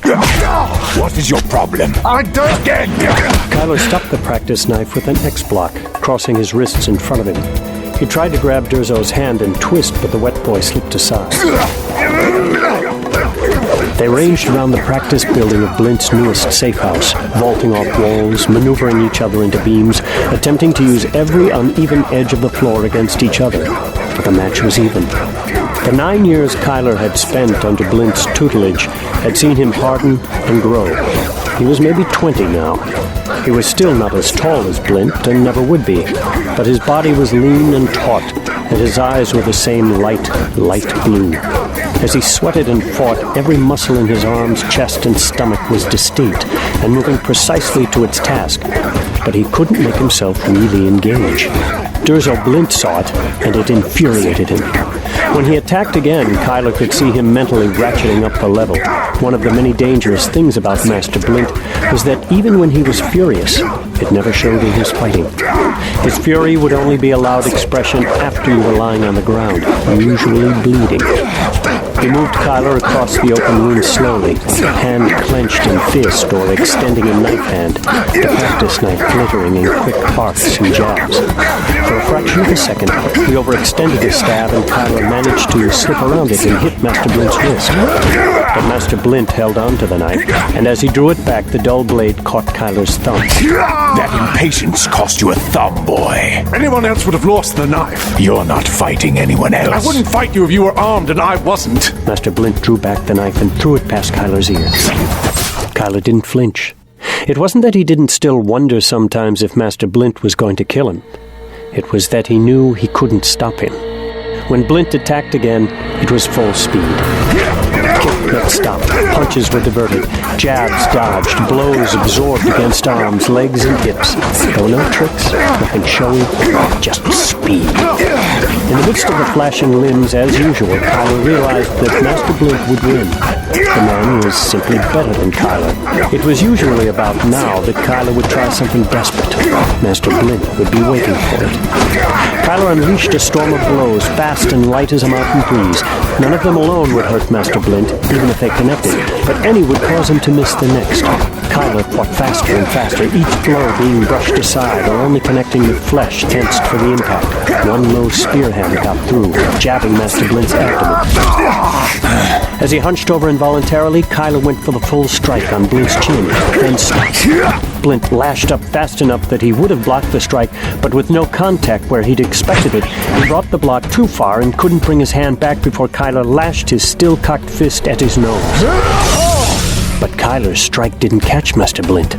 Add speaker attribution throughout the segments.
Speaker 1: What is your problem? I don't get
Speaker 2: Kyler stopped the practice knife with an X block, crossing his wrists in front of him. He tried to grab Durzo's hand and twist, but the wet boy slipped aside. They ranged around the practice building of Blint's newest safe house, vaulting off walls, maneuvering each other into beams, attempting to use every uneven edge of the floor against each other. But the match was even. The 9 years Kyler had spent under Blint's tutelage had seen him harden and grow. He was maybe 20 now. He was still not as tall as Blint, and never would be, but his body was lean and taut, and his eyes were the same light blue. As he sweated and fought, every muscle in his arms, chest, and stomach was distinct and moving precisely to its task, but he couldn't make himself really engage. Durzo Blint saw it, and it infuriated him. When he attacked again, Kyler could see him mentally ratcheting up the level. One of the many dangerous things about Master Blint was that even when he was furious, it never showed in his fighting. His fury would only be allowed expression after you were lying on the ground, usually bleeding. He moved Kyler across the open wound slowly, hand clenched in fist or extending a knife hand, the practice knife glittering in quick arcs and jabs. For a fraction of a second, he overextended his stab and Kyler managed to slip around it and hit Master Blint's wrist. But Master Blint held on to the knife, and as he drew it back, the dull blade caught Kyler's thumb.
Speaker 1: That impatience cost you a thumb, boy.
Speaker 3: Anyone else would have lost the knife.
Speaker 1: You're not fighting anyone else.
Speaker 3: I wouldn't fight you if you were armed and I wasn't.
Speaker 2: Master Blint drew back the knife and threw it past Kyler's ear. Kyler didn't flinch. It wasn't that he didn't still wonder sometimes if Master Blint was going to kill him. It was that he knew he couldn't stop him. When Blint attacked again, it was full speed. Kick that stopped, punches were diverted, jabs dodged, blows absorbed against arms, legs, and hips. There were no tricks, nothing showy, just speed. In the midst of the flashing limbs, as usual, Kyler realized that Master Blint would win. The man was simply better than Kyler. It was usually about now that Kyler would try something desperate. Master Blint would be waiting for it. Kyler unleashed a storm of blows, fast and light as a mountain breeze. None of them alone would hurt Master Blint, even if they connected, but any would cause him to miss the next. Kyler fought faster and faster, each blow being brushed aside or only connecting with flesh tensed for the impact. One low spear hand got through, jabbing Master Blint's abdomen. As he hunched over involuntarily, Kyler went for the full strike on Blint's chin, then stopped. Blint lashed up fast enough that he would have blocked the strike, but with no contact where he'd expected it, he brought the block too far and couldn't bring his hand back before Kyler lashed his still-cocked fist at his nose. But Kyler's strike didn't catch Master Blint.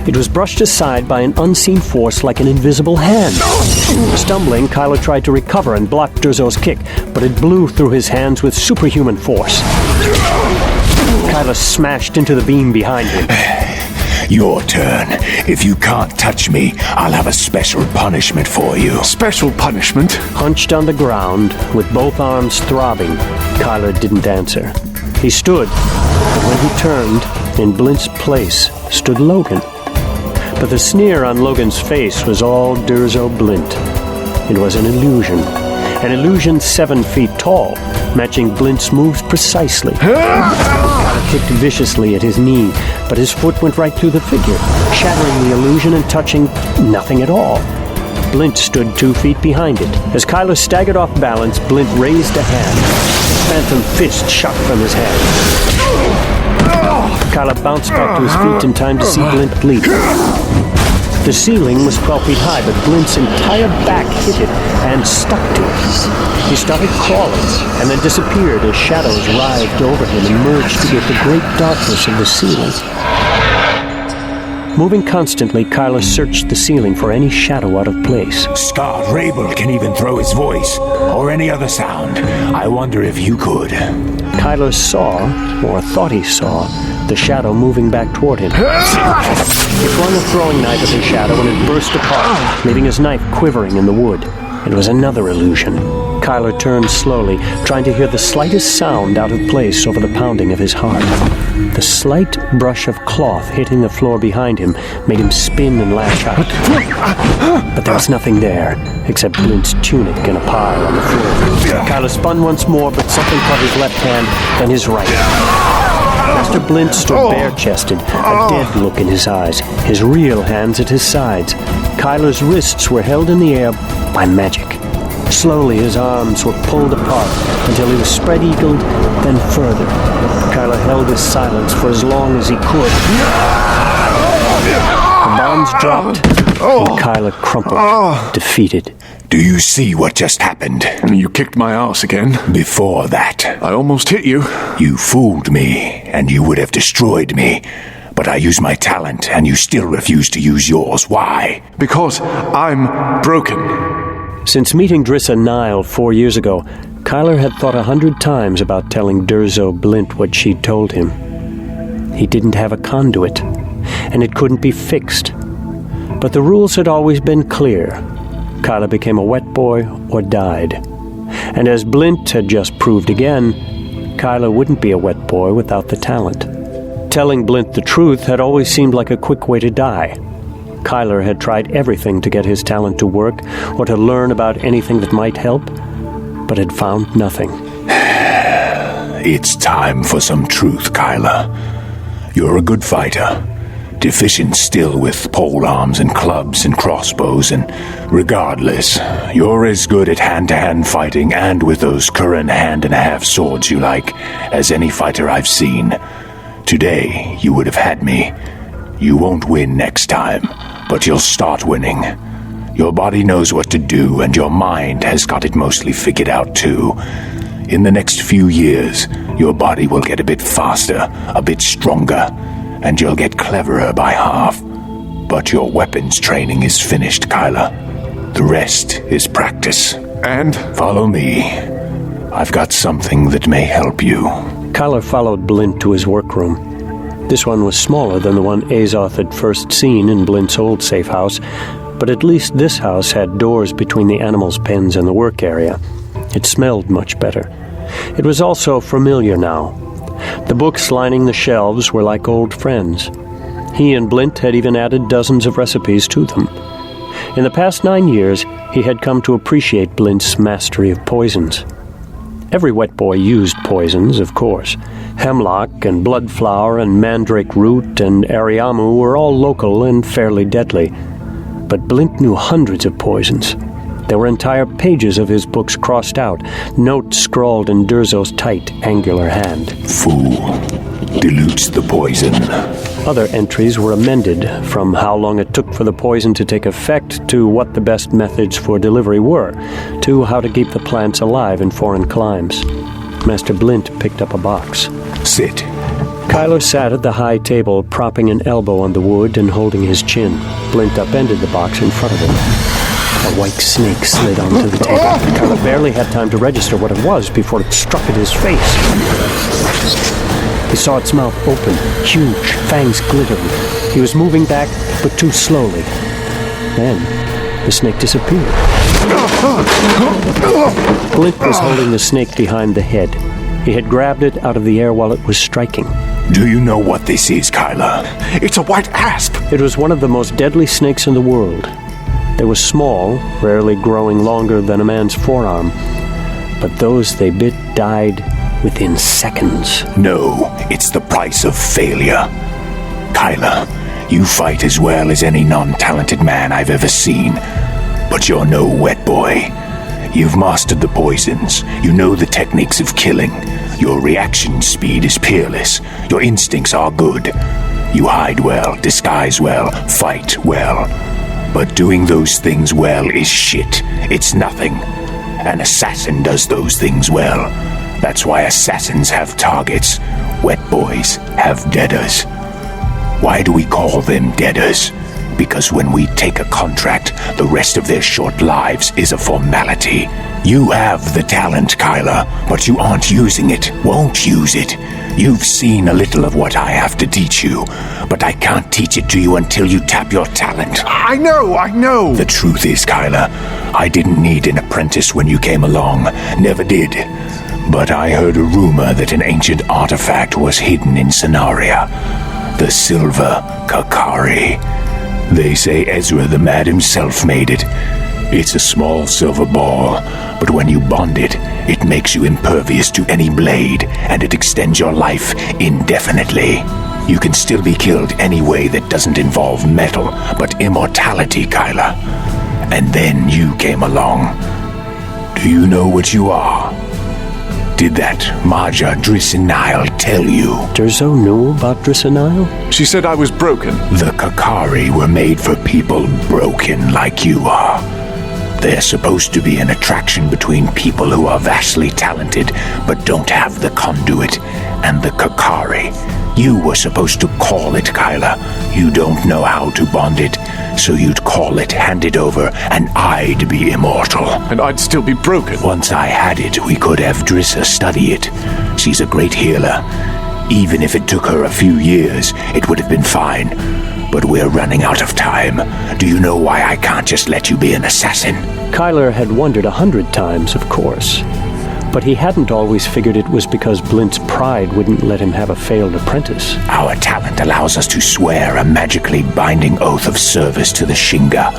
Speaker 2: It was brushed aside by an unseen force like an invisible hand. Stumbling, Kyler tried to recover and block Durzo's kick, but it blew through his hands with superhuman force. Kyler smashed into the beam behind him.
Speaker 1: Your turn. If you can't touch me, I'll have a special punishment for you.
Speaker 3: Special punishment?
Speaker 2: Hunched on the ground, with both arms throbbing, Kyler didn't answer. He stood, but when he turned, in Blint's place stood Logan. But the sneer on Logan's face was all Durzo Blint. It was an illusion 7 feet tall, matching Blint's moves precisely. Kyler kicked viciously at his knee, but his foot went right through the figure, shattering the illusion and touching nothing at all. Blint stood 2 feet behind it. As Kyler staggered off balance, Blint raised a hand. A phantom fist shot from his hand. Kyler bounced back to his feet in time to see Blint leap. The ceiling was 12 feet high, but Blint's entire back hit it and stuck to it. He started crawling and then disappeared as shadows writhed over him and merged with the great darkness of the ceiling. Moving constantly, Kyler searched the ceiling for any shadow out of place.
Speaker 1: Scott Rabel can even throw his voice, or any other sound. I wonder if you could.
Speaker 2: Kyler saw, or thought he saw, the shadow moving back toward him. He flung a throwing knife at the shadow and it burst apart, leaving his knife quivering in the wood. It was another illusion. Kyler turned slowly, trying to hear the slightest sound out of place over the pounding of his heart. The slight brush of cloth hitting the floor behind him made him spin and lash out. But there was nothing there, except Blint's tunic in a pile on the floor. Kyler spun once more, but something caught his left hand, then his right. Master Blint stood bare-chested, a dead look in his eyes, his real hands at his sides. Kyler's wrists were held in the air by magic. Slowly his arms were pulled apart until he was spread-eagled, then further. Kyler held his silence for as long as he could. The bonds dropped, and Kyler crumpled, defeated.
Speaker 1: Do you see what just happened?
Speaker 3: You kicked my ass again.
Speaker 1: Before that,
Speaker 3: I almost hit you.
Speaker 1: you fooled me, and you would have destroyed me. But I use my talent, and you still refuse to use yours. Why?
Speaker 3: Because I'm broken.
Speaker 2: Since meeting Drissa Nile 4 years ago, Kyler had thought 100 times about telling Durzo Blint what she'd told him. He didn't have a conduit, and it couldn't be fixed. But the rules had always been clear. Kyler became a wet boy or died. And as Blint had just proved again, Kyler wouldn't be a wet boy without the talent. Telling Blint the truth had always seemed like a quick way to die. Kyler had tried everything to get his talent to work or to learn about anything that might help, but had found nothing.
Speaker 1: It's time for some truth, Kyler. You're a good fighter. Deficient still with pole arms and clubs and crossbows, and regardless, you're as good at hand-to-hand fighting and with those current hand-and-a-half swords you like as any fighter I've seen. Today, you would have had me. You won't win next time, but you'll start winning. Your body knows what to do, and your mind has got it mostly figured out too. In the next few years, your body will get a bit faster, a bit stronger, and you'll get cleverer by half. But your weapons training is finished, Kyler. The rest is practice.
Speaker 3: And?
Speaker 1: Follow me. I've got something that may help you.
Speaker 2: Kyler followed Blint to his workroom. This one was smaller than the one Azoth had first seen in Blint's old safe house, but at least this house had doors between the animals' pens and the work area. It smelled much better. It was also familiar now. The books lining the shelves were like old friends. He and Blint had even added dozens of recipes to them. In the past 9 years, he had come to appreciate Blint's mastery of poisons. Every wet boy used poisons, of course. Hemlock and bloodflower and mandrake root and ariamu were all local and fairly deadly. But Blint knew hundreds of poisons. There were entire pages of his books crossed out, notes scrawled in Durzo's tight, angular hand.
Speaker 1: Fool. Dilutes the poison.
Speaker 2: Other entries were amended, from how long it took for the poison to take effect to what the best methods for delivery were, to how to keep the plants alive in foreign climes. Master Blint picked up a box.
Speaker 1: Sit.
Speaker 2: Kyler sat at the high table, propping an elbow on the wood and holding his chin. Blint upended the box in front of him. A white snake slid onto the table. Kyler barely had time to register what it was before it struck at his face. He saw its mouth open, huge, fangs glittering. He was moving back, but too slowly. Then, the snake disappeared. Blint was holding the snake behind the head. He had grabbed it out of the air while it was striking.
Speaker 1: Do you know what this is, Kyler?
Speaker 3: It's a white asp.
Speaker 2: It was one of the most deadly snakes in the world. They were small, rarely growing longer than a man's forearm. But those they bit died within seconds.
Speaker 1: No, it's the price of failure. Kyler, you fight as well as any non-talented man I've ever seen. But you're no wet boy. You've mastered the poisons. You know the techniques of killing. Your reaction speed is peerless. Your instincts are good. You hide well, disguise well, fight well. But doing those things well is shit. It's nothing. An assassin does those things well. That's why assassins have targets. Wet boys have deaders. Why do we call them deaders? Because when we take a contract, the rest of their short lives is a formality. You have the talent, Kyler, but you aren't using it, won't use it. You've seen a little of what I have to teach you, but I can't teach it to you until you tap your talent.
Speaker 3: I know.
Speaker 1: The truth is, Kyler, I didn't need an apprentice when you came along. Never did. But I heard a rumor that an ancient artifact was hidden in Sonaria. The Silver Kakari. They say Ezra the Mad himself made it. It's a small silver ball, But when you bond it, it makes you impervious to any blade, and it extends your life indefinitely. You can still be killed any way that doesn't involve metal, but immortality, Kyla. And then you came along. Do you know what you are? Did that Maja Drissenile tell you?
Speaker 2: Durzo knew about Drissenile?
Speaker 3: She said I was broken.
Speaker 1: The Kakari were made for people broken like you are. They're supposed to be an attraction between people who are vastly talented but don't have the conduit and the Kakari. You were supposed to call it, Kyla. You don't know how to bond it, so you'd call it, hand it over, and I'd be immortal.
Speaker 3: And I'd still be broken.
Speaker 1: Once I had it, we could have Drissa study it. She's a great healer. Even if it took her a few years, it would have been fine. But we're running out of time. Do you know why I can't just let you be an assassin?
Speaker 2: Kyler had wondered 100 times, of course. But he hadn't always figured it was because Blint's pride wouldn't let him have a failed apprentice.
Speaker 1: Our talent allows us to swear a magically binding oath of service to the Shinga.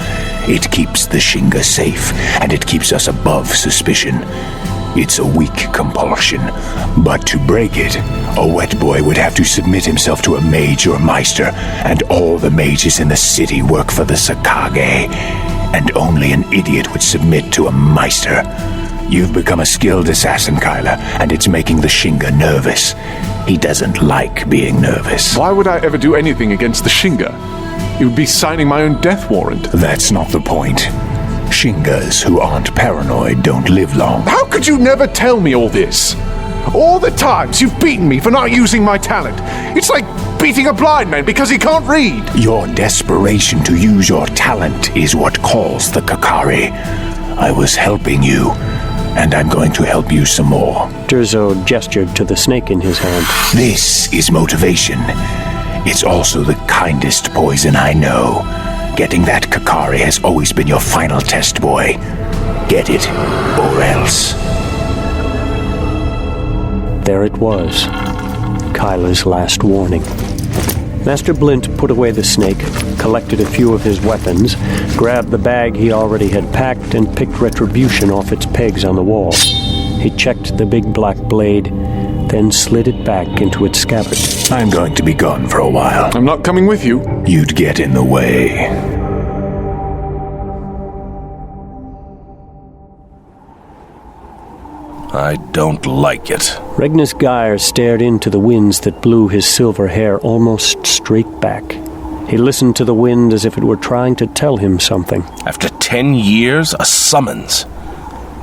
Speaker 1: It keeps the Shinga safe, and it keeps us above suspicion. It's a weak compulsion, but to break it, a wet boy would have to submit himself to a mage or meister, and all the mages in the city work for the Sakage, and only an idiot would submit to a meister. You've become a skilled assassin, Kyla, and it's making the Shinga nervous. He doesn't like being nervous.
Speaker 3: Why would I ever do anything against the Shinga? It would be signing my own death warrant.
Speaker 1: That's not the point. Shingas who aren't paranoid don't live long.
Speaker 3: How could you never tell me all this? All the times you've beaten me for not using my talent. It's like beating a blind man because he can't read.
Speaker 1: Your desperation to use your talent is what calls the Kakari. I was helping you, and I'm going to help you some more.
Speaker 2: Durzo gestured to the snake in his hand.
Speaker 1: This is motivation. It's also the kindest poison I know. Getting that Kakari has always been your final test, boy. Get it, or else.
Speaker 2: There it was, Kyla's last warning. Master Blint put away the snake, collected a few of his weapons, grabbed the bag he already had packed, and picked retribution off its pegs on the wall. He checked the big black blade, then slid it back into its scabbard.
Speaker 1: I'm going to be gone for a while.
Speaker 3: I'm not coming with you.
Speaker 1: You'd get in the way.
Speaker 4: I don't like it.
Speaker 2: Regnus Geyer stared into the winds that blew his silver hair almost straight back. He listened to the wind as if it were trying to tell him something.
Speaker 4: After 10 years, a summons.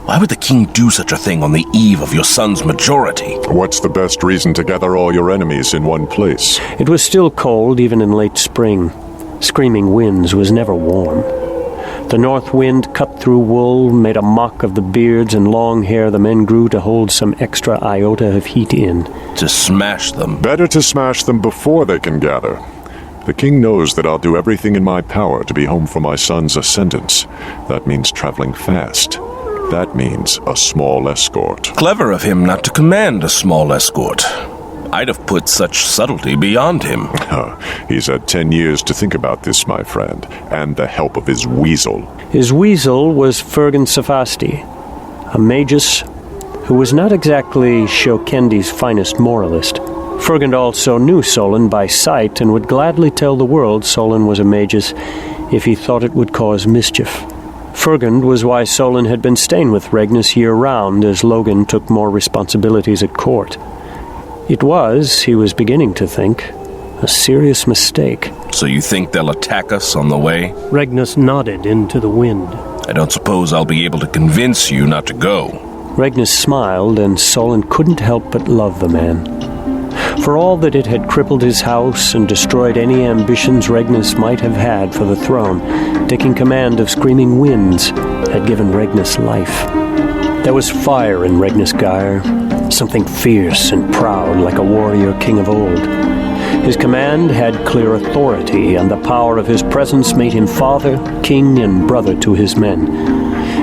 Speaker 4: Why would the king do such a thing on the eve of your son's majority?
Speaker 5: What's the best reason to gather all your enemies in one place?
Speaker 2: It was still cold even in late spring. Screaming Winds was never warm. The north wind cut through wool, made a mock of the beards and long hair the men grew to hold some extra iota of heat in.
Speaker 4: To smash them.
Speaker 5: Better to smash them before they can gather. The king knows that I'll do everything in my power to be home for my son's ascendance. That means traveling fast. That means a small escort.
Speaker 4: Clever of him not to command a small escort. I'd have put such subtlety beyond him.
Speaker 5: He's had 10 years to think about this, my friend, and the help of his weasel.
Speaker 2: His weasel was Fergan Safasti, a magus who was not exactly Shokendi's finest moralist. Fergan also knew Solon by sight and would gladly tell the world Solon was a magus if he thought it would cause mischief. Fergan was why Solon had been staying with Regnus year-round as Logan took more responsibilities at court. It was, he was beginning to think, a serious mistake.
Speaker 4: So you think they'll attack us on the way?
Speaker 2: Regnus nodded into the wind.
Speaker 4: I don't suppose I'll be able to convince you not to go.
Speaker 2: Regnus smiled, and Solon couldn't help but love the man. For all that it had crippled his house and destroyed any ambitions Regnus might have had for the throne, taking command of Screaming Winds had given Regnus life. There was fire in Regnus Geyer, something fierce and proud like a warrior king of old. His command had clear authority, and the power of his presence made him father, king, and brother to his men.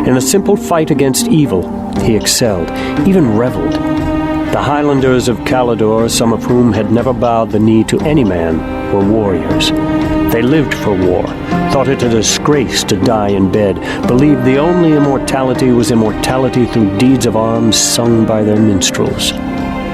Speaker 2: In a simple fight against evil, he excelled, even reveled. The Highlanders of Calador, some of whom had never bowed the knee to any man, were warriors. They lived for war, thought it a disgrace to die in bed, believed the only immortality was immortality through deeds of arms sung by their minstrels.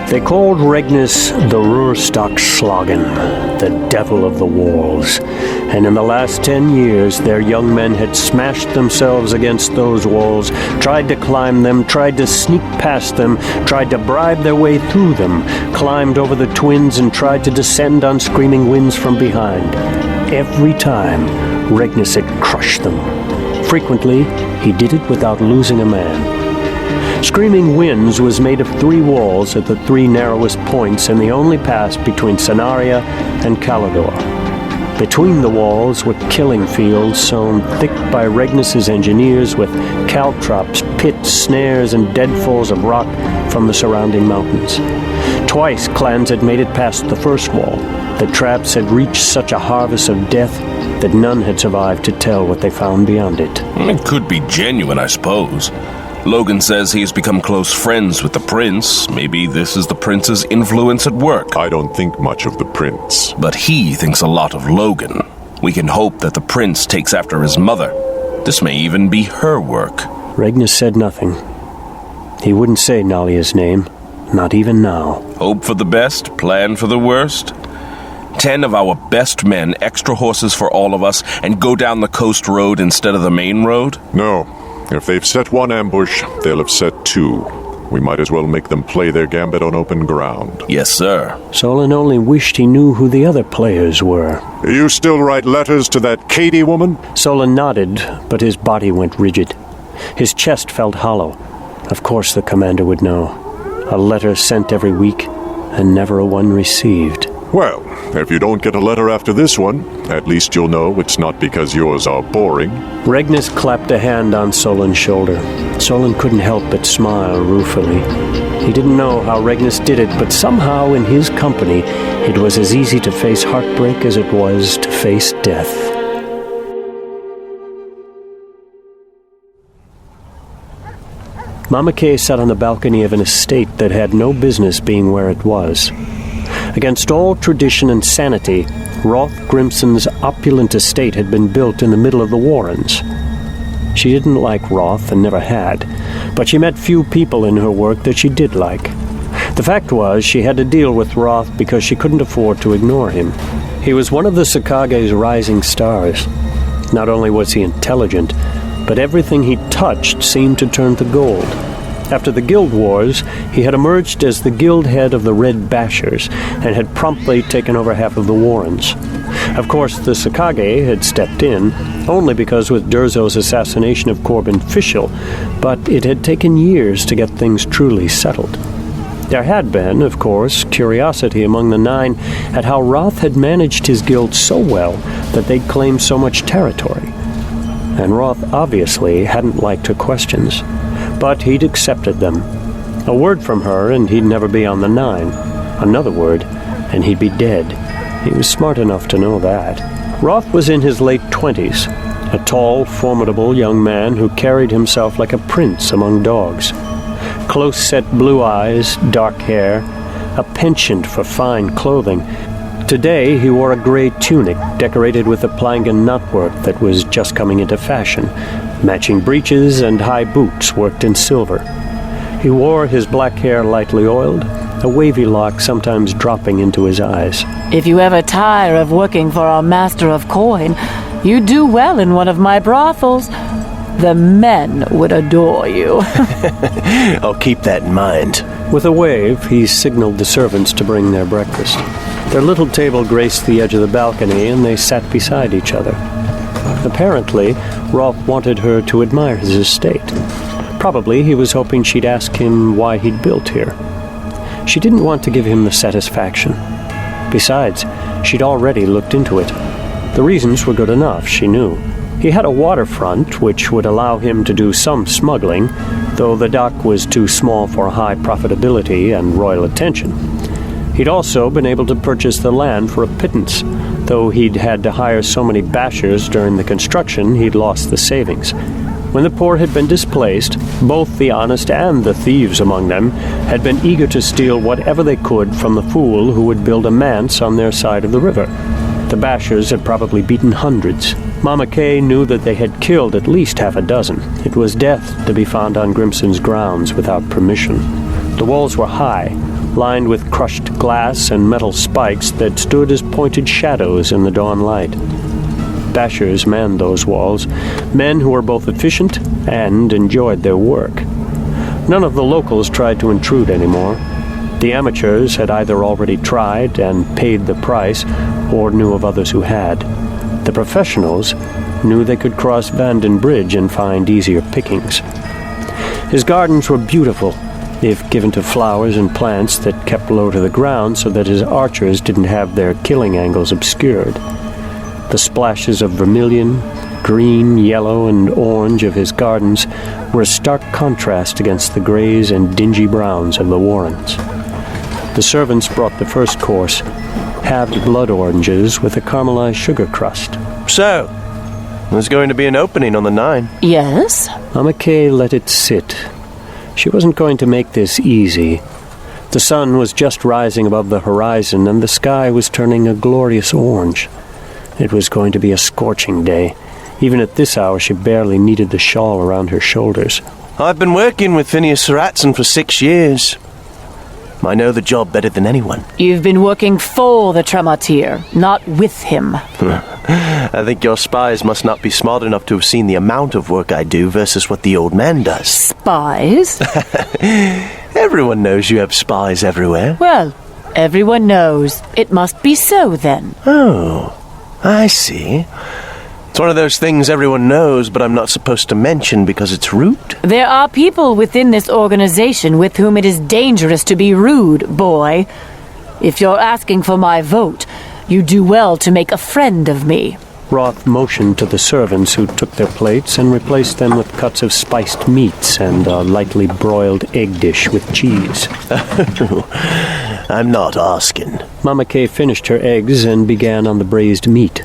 Speaker 2: They called Regnus the Ruhrstockschlagen, the devil of the walls, and in the last 10 years their young men had smashed themselves against those walls, tried to climb them, tried to sneak past them, tried to bribe their way through them, climbed over the twins and tried to descend on screaming winds from behind. Every time, Regnus had crushed them. Frequently, he did it without losing a man. Screaming Winds was made of 3 walls at the 3 narrowest points and the only pass between Sanaria and Calidor. Between the walls were killing fields sown thick by Regnus's engineers with caltrops, pits, snares, and deadfalls of rock from the surrounding mountains. Twice clans had made it past the first wall. The traps had reached such a harvest of death that none had survived to tell what they found beyond it.
Speaker 4: It could be genuine, I suppose. Logan says he has become close friends with the prince. Maybe this is the prince's influence at work.
Speaker 5: I don't think much of the prince.
Speaker 4: But he thinks a lot of Logan. We can hope that the prince takes after his mother. This may even be her work.
Speaker 2: Regnus said nothing. He wouldn't say Nalia's name, not even now.
Speaker 4: Hope for the best, plan for the worst. 10 of our best men, extra horses for all of us, and go down the coast road instead of the main road?
Speaker 5: No. If they've set one ambush, they'll have set 2. We might as well make them play their gambit on open ground.
Speaker 4: Yes, sir.
Speaker 2: Solon only wished he knew who the other players were.
Speaker 5: Do you still write letters to that Katie woman?
Speaker 2: Solon nodded, but his body went rigid. His chest felt hollow. Of course the commander would know. A letter sent every week, and never a one received.
Speaker 5: Well, if you don't get a letter after this one, at least you'll know it's not because yours are boring.
Speaker 2: Regnus clapped a hand on Solon's shoulder. Solon couldn't help but smile ruefully. He didn't know how Regnus did it, but somehow in his company it was as easy to face heartbreak as it was to face death. Mama Kay sat on the balcony of an estate that had no business being where it was. Against all tradition and sanity, Roth Grimson's opulent estate had been built in the middle of the Warrens. She didn't like Roth and never had, but she met few people in her work that she did like. The fact was, she had to deal with Roth because she couldn't afford to ignore him. He was one of the Sakage's rising stars. Not only was he intelligent, but everything he touched seemed to turn to gold. After the Guild Wars, he had emerged as the guild head of the Red Bashers and had promptly taken over half of the Warrens. Of course, the Sakage had stepped in, only because with Durzo's assassination of Corbin Fischel, but it had taken years to get things truly settled. There had been, of course, curiosity among the 9 at how Roth had managed his guild so well that they'd claimed so much territory. And Roth obviously hadn't liked her questions. But he'd accepted them. A word from her, and he'd never be on the 9. Another word, and he'd be dead. He was smart enough to know that. Roth was in his late 20s, a tall, formidable young man who carried himself like a prince among dogs. Close-set blue eyes, dark hair, a penchant for fine clothing. Today he wore a gray tunic decorated with a Plangen knotwork that was just coming into fashion, matching breeches and high boots worked in silver. He wore his black hair lightly oiled, a wavy lock sometimes dropping into his eyes.
Speaker 6: If you ever tire of working for our master of coin, you'd do well in one of my brothels. The men would adore you.
Speaker 7: I'll keep that in mind.
Speaker 2: With a wave, he signaled the servants to bring their breakfast. Their little table graced the edge of the balcony, and they sat beside each other. Apparently, Roth wanted her to admire his estate. Probably he was hoping she'd ask him why he'd built here. She didn't want to give him the satisfaction. Besides, she'd already looked into it. The reasons were good enough, she knew. He had a waterfront, which would allow him to do some smuggling, though the dock was too small for high profitability and royal attention. He'd also been able to purchase the land for a pittance. Though he'd had to hire so many bashers during the construction, he'd lost the savings. When the poor had been displaced, both the honest and the thieves among them had been eager to steal whatever they could from the fool who would build a manse on their side of the river. The Bashers had probably beaten hundreds. Mama Kay knew that they had killed at least half a dozen. It was death to be found on Grimson's grounds without permission. The walls were high, lined with crushed glass and metal spikes that stood as pointed shadows in the dawn light. Bashers manned those walls, men who were both efficient and enjoyed their work. None of the locals tried to intrude anymore. The amateurs had either already tried and paid the price, or knew of others who had. The professionals knew they could cross Vanden Bridge and find easier pickings. His gardens were beautiful, if given to flowers and plants that kept low to the ground so that his archers didn't have their killing angles obscured. The splashes of vermilion, green, yellow, and orange of his gardens were a stark contrast against the grays and dingy browns of the warrens. The servants brought the first course, halved blood oranges with a caramelized sugar crust.
Speaker 7: So, there's going to be an opening on the 9.
Speaker 6: Yes?
Speaker 2: Mama Kay let it sit. She wasn't going to make this easy. The sun was just rising above the horizon, and the sky was turning a glorious orange. It was going to be a scorching day. Even at this hour, she barely needed the shawl around her shoulders.
Speaker 7: I've been working with Phineas Saratson for 6 years. I know the job better than anyone.
Speaker 6: You've been working for the Trematier, not with him.
Speaker 7: I think your spies must not be smart enough to have seen the amount of work I do versus what the old man does.
Speaker 6: Spies?
Speaker 7: Everyone knows you have spies everywhere.
Speaker 6: Well, everyone knows. It must be so, then.
Speaker 7: Oh, I see. It's one of those things everyone knows, but I'm not supposed to mention because it's rude.
Speaker 6: There are people within this organization with whom it is dangerous to be rude, boy. If you're asking for my vote, you do well to make a friend of me.
Speaker 2: Roth motioned to the servants, who took their plates and replaced them with cuts of spiced meats and a lightly broiled egg dish with cheese.
Speaker 7: I'm not asking.
Speaker 2: Mama Kay finished her eggs and began on the braised meat.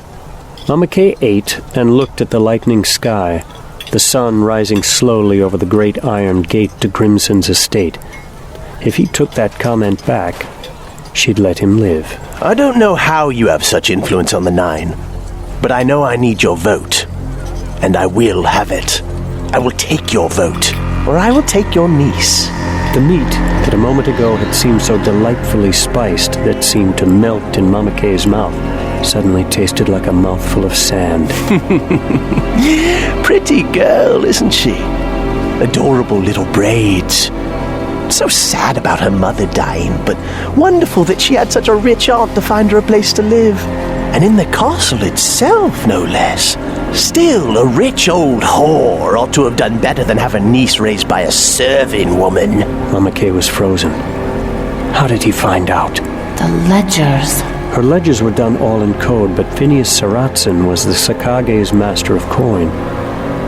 Speaker 2: Mama Kay ate and looked at the lightening sky, the sun rising slowly over the great iron gate to Grimson's estate. If he took that comment back, she'd let him live.
Speaker 7: I don't know how you have such influence on the 9, but I know I need your vote, and I will have it. I will take your vote, or I will take your niece.
Speaker 2: The meat that a moment ago had seemed so delightfully spiced that seemed to melt in Mama Kay's mouth suddenly tasted like a mouthful of sand.
Speaker 7: Pretty girl, isn't she? Adorable little braids. So sad about her mother dying, but wonderful that she had such a rich aunt to find her a place to live. And in the castle itself, no less. Still, a rich old whore ought to have done better than have a niece raised by a serving woman.
Speaker 2: Mama Kay was frozen. How did he find out?
Speaker 6: The ledgers.
Speaker 2: Her ledgers were done all in code, but Phineas Saratson was the Sakage's master of coin.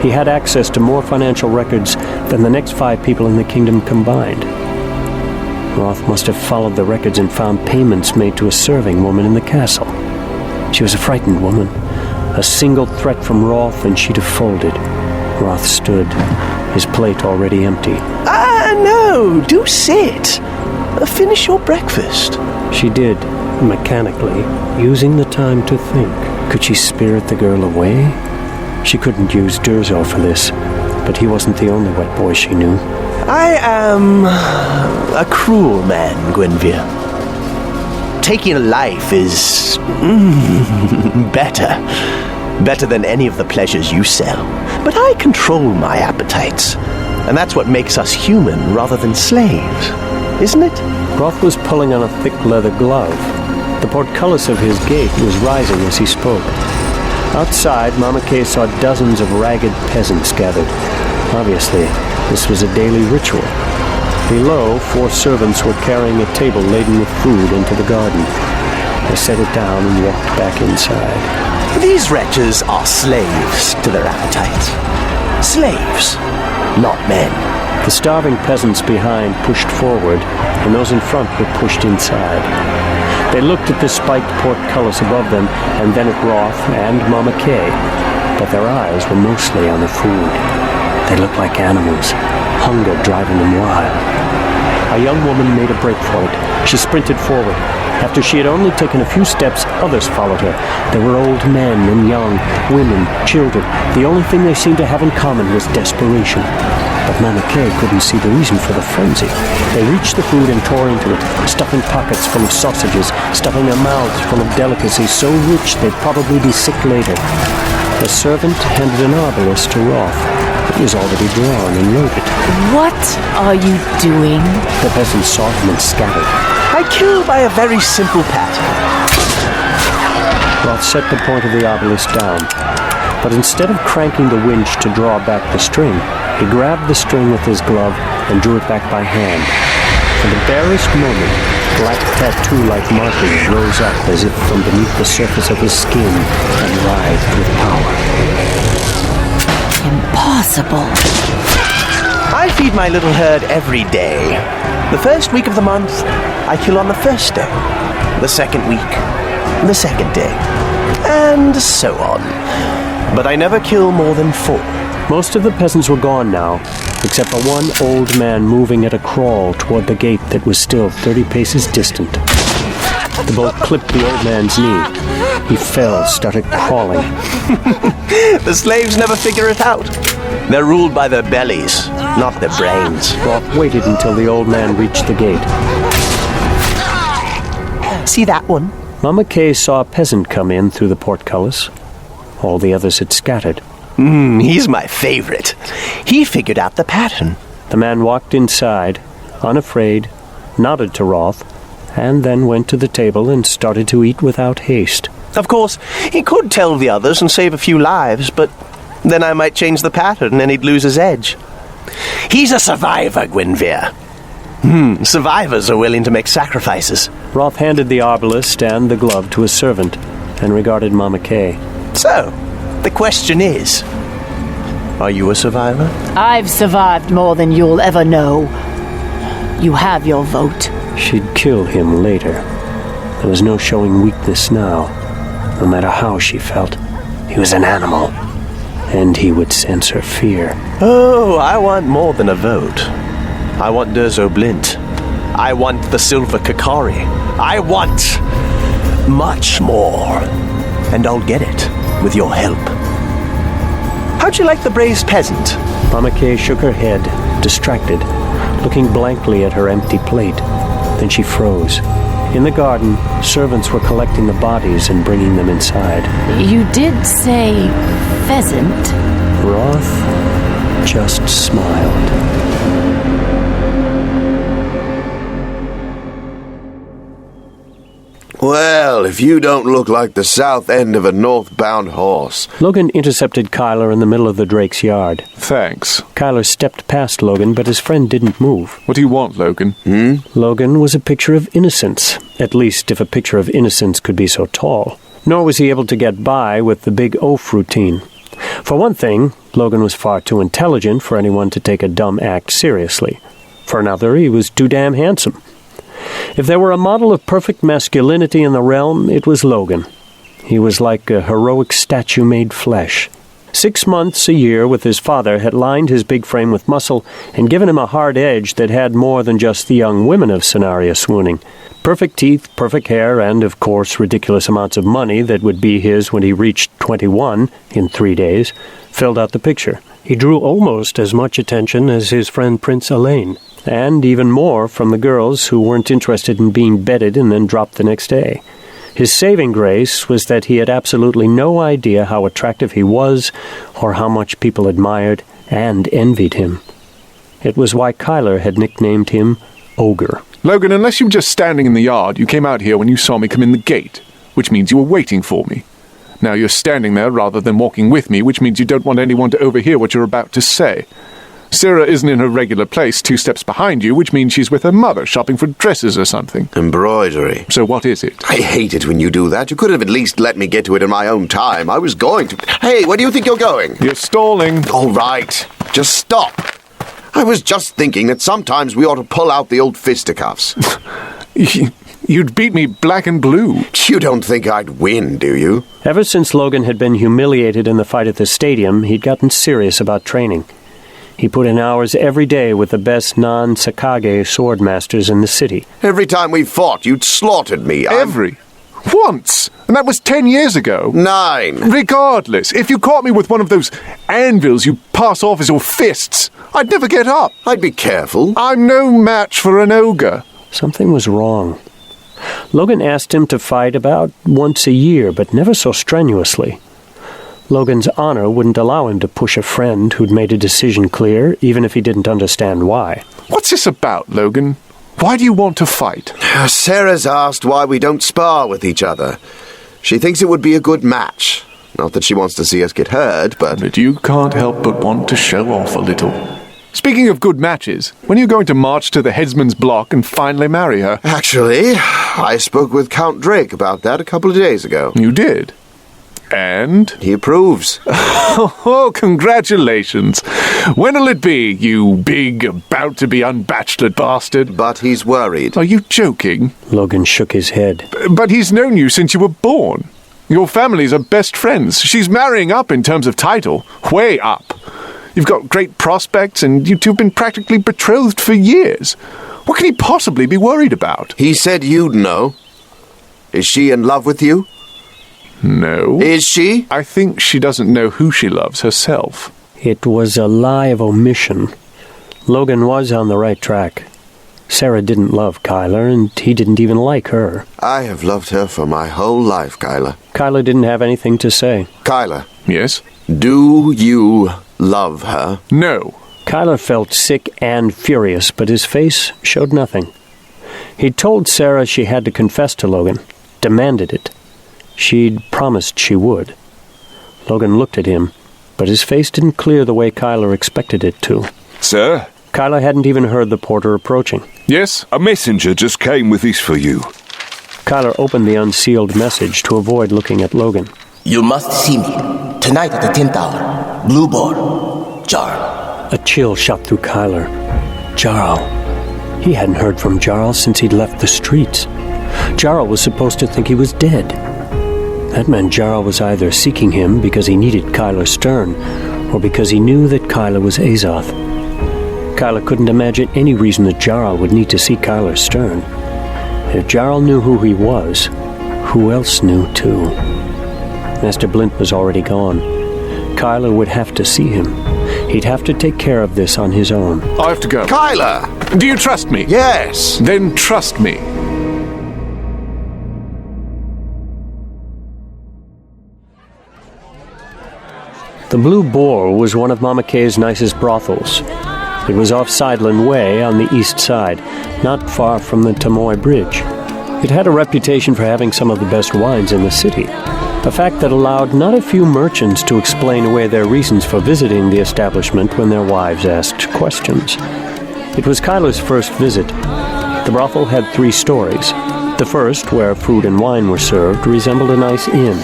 Speaker 2: He had access to more financial records than the next 5 people in the kingdom combined. Roth must have followed the records and found payments made to a serving woman in the castle. She was a frightened woman. A single threat from Roth and she'd have folded. Roth stood, his plate already empty.
Speaker 7: No, do sit. Finish your breakfast.
Speaker 2: She did, mechanically, using the time to think. Could she spirit the girl away? She couldn't use Durzo for this, but he wasn't the only wet boy she knew.
Speaker 7: I am a cruel man, Gwenvere. Taking a life is better than any of the pleasures you sell. But I control my appetites, and that's what makes us human rather than slaves, isn't it?
Speaker 2: Roth was pulling on a thick leather glove. The portcullis of his gait was rising as he spoke. Outside, Mama Kay saw dozens of ragged peasants gathered. Obviously, this was a daily ritual. Below, 4 servants were carrying a table laden with food into the garden. They set it down and walked back inside.
Speaker 7: These wretches are slaves to their appetites. Slaves, not men.
Speaker 2: The starving peasants behind pushed forward, and those in front were pushed inside. They looked at the spiked portcullis above them, and then at Roth and Mama Kay, but their eyes were mostly on the food. They looked like animals, hunger driving them wild. A young woman made a break for it. She sprinted forward. After she had only taken a few steps, others followed her. There were old men and young, women, children. The only thing they seemed to have in common was desperation. But Mama Kay couldn't see the reason for the frenzy. They reached the food and tore into it, stuffing pockets full of sausages, stuffing their mouths full of delicacies so rich they'd probably be sick later. The servant handed an arbalist to Roth. It was already drawn and loaded.
Speaker 6: What are you doing?
Speaker 2: The peasants saw him and scattered.
Speaker 7: I kill by a very simple pattern.
Speaker 2: Roth set the point of the obelisk down, but instead of cranking the winch to draw back the string, he grabbed the string with his glove and drew it back by hand. For the barest moment, black tattoo-like markings rose up as if from beneath the surface of his skin and writhed with power.
Speaker 6: Impossible.
Speaker 7: I feed my little herd every day. The first week of the month, I kill on the first day. The second week, the second day. And so on. But I never kill more than 4.
Speaker 2: Most of the peasants were gone now, except for one old man moving at a crawl toward the gate that was still 30 paces distant. The bolt clipped the old man's knee. He fell, started crawling.
Speaker 7: The slaves never figure it out. They're ruled by their bellies, not their brains.
Speaker 2: Roth waited until the old man reached the gate.
Speaker 7: See that one?
Speaker 2: Mama Kay saw a peasant come in through the portcullis. All the others had scattered.
Speaker 7: He's my favorite. He figured out the pattern.
Speaker 2: The man walked inside, unafraid, nodded to Roth, and then went to the table and started to eat without haste.
Speaker 7: Of course, he could tell the others and save a few lives, but then I might change the pattern and he'd lose his edge. He's a survivor, Gwynvere. Survivors are willing to make sacrifices.
Speaker 2: Roth handed the arbalist and the glove to a servant and regarded Mama Kay.
Speaker 7: So, the question is, are you a survivor?
Speaker 6: I've survived more than you'll ever know. You have your vote.
Speaker 2: She'd kill him later. There was no showing weakness now, no matter how she felt. He was an animal, and he would sense her fear.
Speaker 7: Oh, I want more than a vote. I want Durzo Blint. I want the Silver Kakari. I want much more. And I'll get it with your help. How'd you like the braised peasant?
Speaker 2: Mama Kay shook her head, distracted, looking blankly at her empty plate. Then she froze. In the garden, servants were collecting the bodies and bringing them inside.
Speaker 6: You did say pheasant.
Speaker 2: Roth just smiled.
Speaker 8: Well, if you don't look like the south end of a northbound horse.
Speaker 2: Logan intercepted Kyler in the middle of the Drake's yard.
Speaker 3: Thanks.
Speaker 2: Kyler stepped past Logan, but his friend didn't move.
Speaker 3: What do you want, Logan?
Speaker 2: Logan was a picture of innocence, at least if a picture of innocence could be so tall. Nor was he able to get by with the big oaf routine. For one thing, Logan was far too intelligent for anyone to take a dumb act seriously. For another, he was too damn handsome. If there were a model of perfect masculinity in the realm, it was Logan. He was like a heroic statue made flesh. 6 months a year with his father had lined his big frame with muscle and given him a hard edge that had more than just the young women of Scenaria swooning. Perfect teeth, perfect hair, and, of course, ridiculous amounts of money that would be his when he reached 21 in 3 days filled out the picture. He drew almost as much attention as his friend Prince Elaine, and even more from the girls who weren't interested in being bedded and then dropped the next day. His saving grace was that he had absolutely no idea how attractive he was or how much people admired and envied him. It was why Kyler had nicknamed him Ogre.
Speaker 3: Logan, unless you were just standing in the yard, you came out here when you saw me come in the gate, which means you were waiting for me. Now you're standing there rather than walking with me, which means you don't want anyone to overhear what you're about to say. Sarah isn't in her regular place 2 steps behind you, which means she's with her mother, shopping for dresses or something.
Speaker 8: Embroidery.
Speaker 3: So what is it?
Speaker 8: I hate it when you do that. You could have at least let me get to it in my own time. I was going to... Hey, where do you think you're going?
Speaker 3: You're stalling.
Speaker 8: All right. Just stop. I was just thinking that sometimes we ought to pull out the old fisticuffs.
Speaker 3: You'd beat me black and blue.
Speaker 8: You don't think I'd win, do you?
Speaker 2: Ever since Logan had been humiliated in the fight at the stadium, he'd gotten serious about training. He put in hours every day with the best non-Sakage swordmasters in the city.
Speaker 8: Every time we fought, you'd slaughtered me.
Speaker 3: Once! And that was 10 years ago.
Speaker 8: 9.
Speaker 3: Regardless, if you caught me with one of those anvils you pass off as your fists, I'd never get up.
Speaker 8: I'd be careful.
Speaker 3: I'm no match for an ogre.
Speaker 2: Something was wrong. Logan asked him to fight about once a year, but never so strenuously. Logan's honor wouldn't allow him to push a friend who'd made a decision clear, even if he didn't understand why.
Speaker 3: What's this about, Logan? Why do you want to fight?
Speaker 8: Sarah's asked why we don't spar with each other. She thinks it would be a good match. Not that she wants to see us get hurt, but...
Speaker 3: But you can't help but want to show off a little. Speaking of good matches, when are you going to march to the headsman's block and finally marry her?
Speaker 8: Actually, I spoke with Count Drake about that a couple of days ago.
Speaker 3: You did? And?
Speaker 8: He approves.
Speaker 3: Oh, congratulations. When'll it be, you big, about-to-be unbachelor bastard?
Speaker 8: But he's worried.
Speaker 3: Are you joking?
Speaker 2: Logan shook his head.
Speaker 3: But he's known you since you were born. Your families are best friends. She's marrying up in terms of title. Way up. You've got great prospects, and you two have been practically betrothed for years. What can he possibly be worried about?
Speaker 8: He said you'd know. Is she in love with you?
Speaker 3: No.
Speaker 8: Is she?
Speaker 3: I think she doesn't know who she loves herself.
Speaker 2: It was a lie of omission. Logan was on the right track. Sarah didn't love Kyler, and he didn't even like her.
Speaker 8: I have loved her for my whole life, Kyler.
Speaker 2: Kyler didn't have anything to say.
Speaker 8: Kyler.
Speaker 3: Yes?
Speaker 8: Do you love her?
Speaker 3: No.
Speaker 2: Kyler felt sick and furious, but his face showed nothing. He'd told Sarah she had to confess to Logan, demanded it. She'd promised she would. Logan looked at him, but his face didn't clear the way Kyler expected it to.
Speaker 9: Sir?
Speaker 2: Kyler hadn't even heard the porter approaching.
Speaker 3: Yes?
Speaker 9: A messenger just came with this for you.
Speaker 2: Kyler opened the unsealed message to avoid looking at Logan.
Speaker 10: You must see me. Tonight at the 10th hour. Blue Boar. Jarl.
Speaker 2: A chill shot through Kyler. Jarl. He hadn't heard from Jarl since he'd left the streets. Jarl was supposed to think he was dead. That meant Jarl was either seeking him because he needed Kyler Stern, or because he knew that Kyler was Azoth. Kyler couldn't imagine any reason that Jarl would need to see Kyler Stern. If Jarl knew who he was, who else knew too? Master Blint was already gone. Kyler would have to see him. He'd have to take care of this on his own.
Speaker 3: I have to go.
Speaker 8: Kyler!
Speaker 3: Do you trust me?
Speaker 8: Yes!
Speaker 3: Then trust me.
Speaker 2: The Blue Boar was one of Mama Kay's nicest brothels. It was off Sideland Way on the east side, not far from the Tamoy Bridge. It had a reputation for having some of the best wines in the city, a fact that allowed not a few merchants to explain away their reasons for visiting the establishment when their wives asked questions. It was Kyler's first visit. The brothel had 3 stories. The first, where food and wine were served, resembled a nice inn.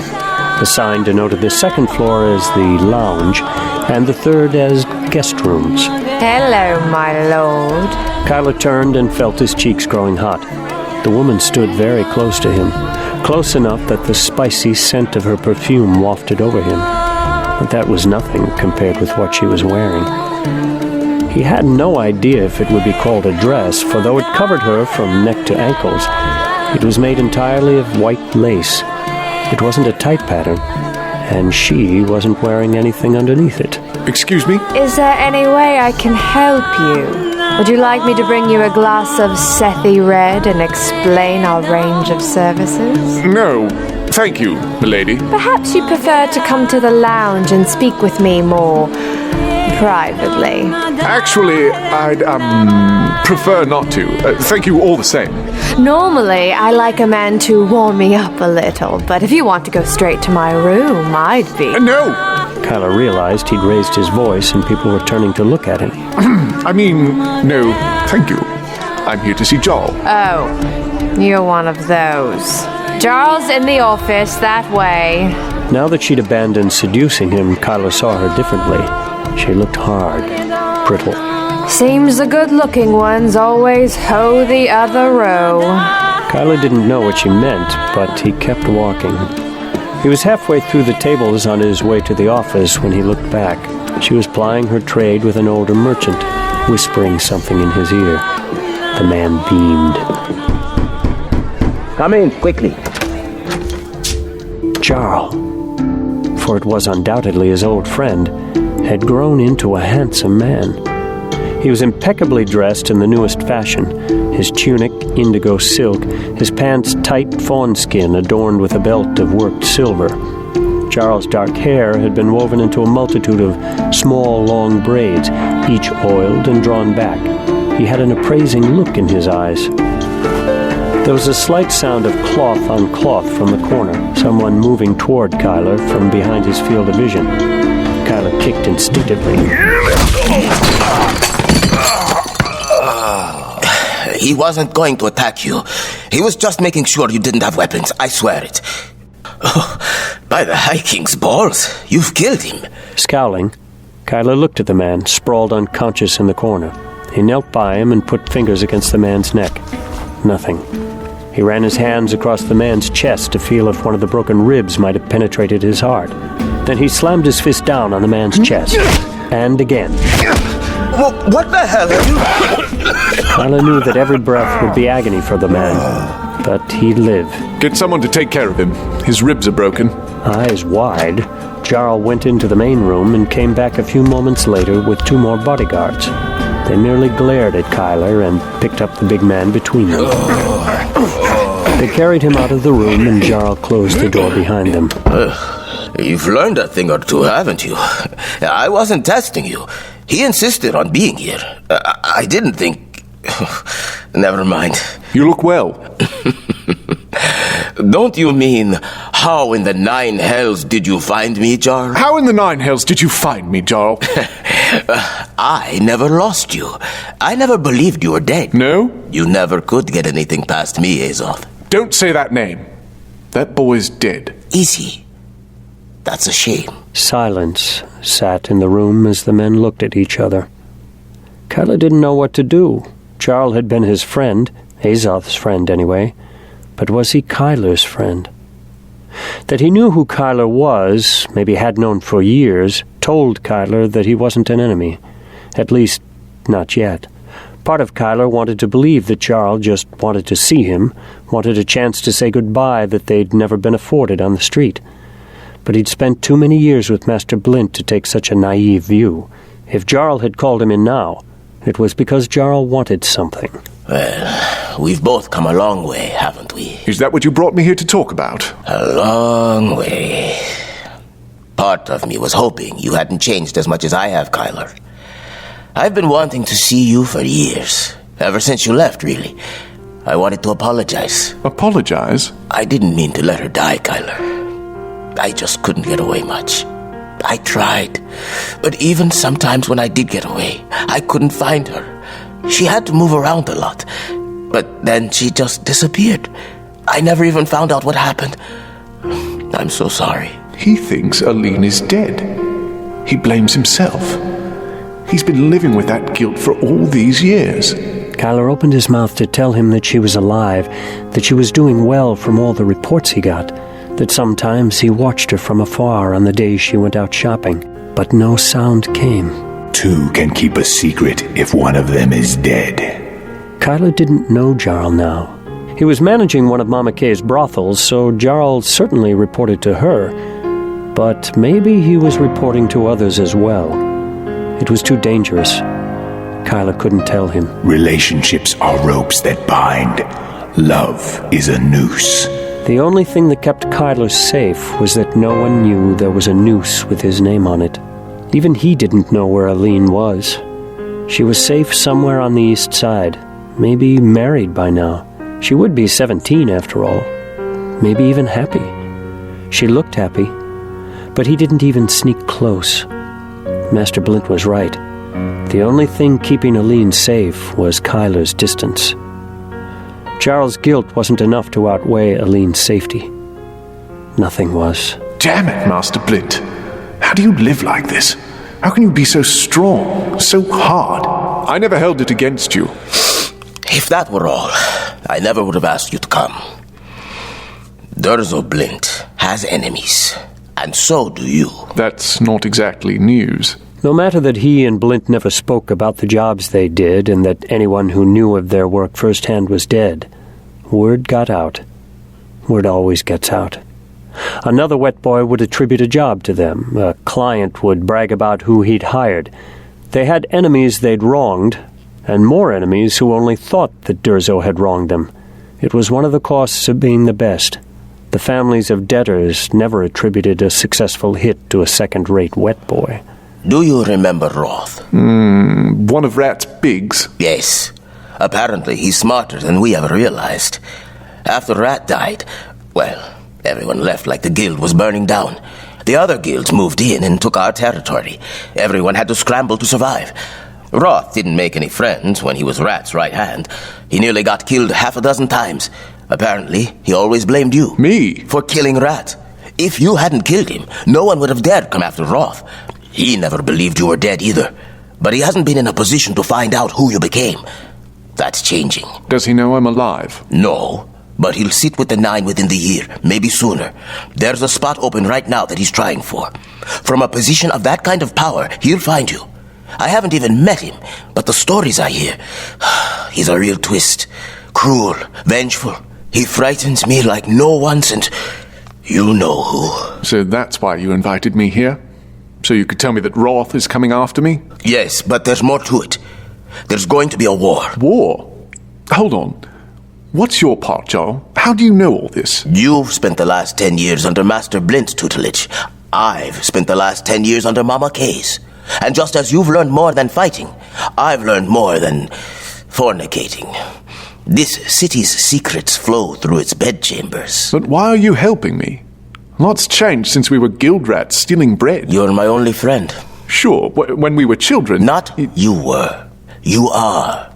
Speaker 2: The sign denoted the second floor as the lounge, and the third as guest rooms.
Speaker 11: Hello, my lord.
Speaker 2: Kyler turned and felt his cheeks growing hot. The woman stood very close to him, close enough that the spicy scent of her perfume wafted over him. But that was nothing compared with what she was wearing. He had no idea if it would be called a dress, for though it covered her from neck to ankles, it was made entirely of white lace. It wasn't a tight pattern, and she wasn't wearing anything underneath it.
Speaker 3: Excuse me?
Speaker 11: Is there any way I can help you? Would you like me to bring you a glass of Sethi Red and explain our range of services?
Speaker 3: No, thank you, milady.
Speaker 11: Perhaps you prefer to come to the lounge and speak with me more privately.
Speaker 3: Actually, I'd, prefer not to. Thank you all the same.
Speaker 11: Normally, I like a man to warm me up a little, but if you want to go straight to my room, I'd be...
Speaker 3: No!
Speaker 2: Kyler realized he'd raised his voice and people were turning to look at him.
Speaker 3: I mean, no, thank you. I'm here to see Jarl.
Speaker 11: Oh, you're one of those. Jarl's in the office, that way.
Speaker 2: Now that she'd abandoned seducing him, Kyler saw her differently. She looked hard, brittle.
Speaker 11: Seems the good-looking ones always hoe the other row.
Speaker 2: Kyler didn't know what she meant, but he kept walking. He was halfway through the tables on his way to the office when he looked back. She was plying her trade with an older merchant, whispering something in his ear. The man beamed.
Speaker 10: Come in, quickly.
Speaker 2: Jarl, for it was undoubtedly his old friend, had grown into a handsome man. He was impeccably dressed in the newest fashion, his tunic indigo silk, his pants tight fawn skin adorned with a belt of worked silver. Jarl's dark hair had been woven into a multitude of small, long braids, each oiled and drawn back. He had an appraising look in his eyes. There was a slight sound of cloth on cloth from the corner, someone moving toward Kyler from behind his field of vision. Kyler kicked instinctively.
Speaker 10: He wasn't going to attack you. He was just making sure you didn't have weapons. I swear it. Oh, by the High King's balls, you've killed him.
Speaker 2: Scowling, Kyler looked at the man, sprawled unconscious in the corner. He knelt by him and put fingers against the man's neck. Nothing. He ran his hands across the man's chest to feel if one of the broken ribs might have penetrated his heart. Then he slammed his fist down on the man's chest. And again.
Speaker 10: What the hell are you...
Speaker 2: Kyler knew that every breath would be agony for the man, but he'd live.
Speaker 3: Get someone to take care of him. His ribs are broken.
Speaker 2: Eyes wide, Jarl went into the main room and came back a few moments later with 2 more bodyguards. They merely glared at Kyler and picked up the big man between them. They carried him out of the room and Jarl closed the door behind them.
Speaker 10: You've learned a thing or two, haven't you? I wasn't testing you. He insisted on being here. I didn't think... Never mind.
Speaker 3: You look well.
Speaker 10: Don't you mean, how in the 9 hells did you find me, Jarl?
Speaker 3: How in the 9 hells did you find me, Jarl?
Speaker 10: I never lost you. I never believed you were dead.
Speaker 3: No?
Speaker 10: You never could get anything past me, Azoth.
Speaker 3: Don't say that name. That boy's dead.
Speaker 10: Is he? That's a shame.
Speaker 2: Silence sat in the room as the men looked at each other. Kyler didn't know what to do. Jarl had been his friend, Azoth's friend anyway, but was he Kyler's friend? That he knew who Kyler was, maybe had known for years, told Kyler that he wasn't an enemy. At least, not yet. Part of Kyler wanted to believe that Jarl just wanted to see him, wanted a chance to say goodbye that they'd never been afforded on the street. But he'd spent too many years with Master Blint to take such a naive view. If Jarl had called him in now, it was because Jarl wanted something.
Speaker 10: Well, we've both come a long way, haven't we?
Speaker 3: Is that what you brought me here to talk about?
Speaker 10: A long way. Part of me was hoping you hadn't changed as much as I have, Kyler. I've been wanting to see you for years. Ever since you left, really. I wanted to apologize.
Speaker 3: Apologize?
Speaker 10: I didn't mean to let her die, Kyler. I just couldn't get away much. I tried. But even sometimes when I did get away, I couldn't find her. She had to move around a lot. But then she just disappeared. I never even found out what happened. I'm so sorry.
Speaker 3: He thinks Aline is dead. He blames himself. He's been living with that guilt for all these years.
Speaker 2: Kyler opened his mouth to tell him that she was alive, that she was doing well from all the reports he got, that sometimes he watched her from afar on the days she went out shopping, but no sound came.
Speaker 1: 2 can keep a secret if one of them is dead.
Speaker 2: Kyler didn't know Jarl now. He was managing one of Mama Kay's brothels, so Jarl certainly reported to her, but maybe he was reporting to others as well. It was too dangerous. Kyler couldn't tell him.
Speaker 1: Relationships are ropes that bind. Love is a noose.
Speaker 2: The only thing that kept Kyler safe was that no one knew there was a noose with his name on it. Even he didn't know where Aline was. She was safe somewhere on the east side, maybe married by now. She would be 17 after all, maybe even happy. She looked happy, but he didn't even sneak close. Master Blint was right. The only thing keeping Aline safe was Kyler's distance. Jarl's guilt wasn't enough to outweigh Aline's safety. Nothing was.
Speaker 3: Damn it, Master Blint. How do you live like this? How can you be so strong, so hard? I never held it against you.
Speaker 10: If that were all, I never would have asked you to come. Durzo Blint has enemies, and so do you.
Speaker 3: That's not exactly news.
Speaker 2: No matter that he and Blint never spoke about the jobs they did and that anyone who knew of their work firsthand was dead, word got out. Word always gets out. Another wet boy would attribute a job to them. A client would brag about who he'd hired. They had enemies they'd wronged, and more enemies who only thought that Durzo had wronged them. It was one of the costs of being the best. The families of debtors never attributed a successful hit to a second-rate wet boy.
Speaker 10: Do you remember Roth?
Speaker 3: One of Rat's bigs?
Speaker 10: Yes. Apparently he's smarter than we ever realized. After Rat died, well, everyone left like the guild was burning down. The other guilds moved in and took our territory. Everyone had to scramble to survive. Roth didn't make any friends when he was Rat's right hand. He nearly got killed 6 times. Apparently, he always blamed you.
Speaker 3: Me?
Speaker 10: For killing Rat. If you hadn't killed him, no one would have dared come after Roth. He never believed you were dead either. But he hasn't been in a position to find out who you became. That's changing.
Speaker 3: Does he know I'm alive?
Speaker 10: No. But he'll sit with the 9 within the year, maybe sooner. There's a spot open right now that he's trying for. From a position of that kind of power, he'll find you. I haven't even met him, but the stories I hear, he's a real twist. Cruel, vengeful. He frightens me like no one since you know who.
Speaker 3: So that's why you invited me here? So you could tell me that Roth is coming after me?
Speaker 10: Yes, but there's more to it. There's going to be a war.
Speaker 3: War? Hold on. What's your part, Jarl? How do you know all this?
Speaker 10: You've spent the last 10 years under Master Blint's tutelage. I've spent the last 10 years under Mama Kay's. And just as you've learned more than fighting, I've learned more than fornicating. This city's secrets flow through its bedchambers.
Speaker 3: But why are you helping me? Lots changed since we were guild rats stealing bread.
Speaker 10: You're my only friend.
Speaker 3: Sure, when we were children...
Speaker 10: Not you were. You are.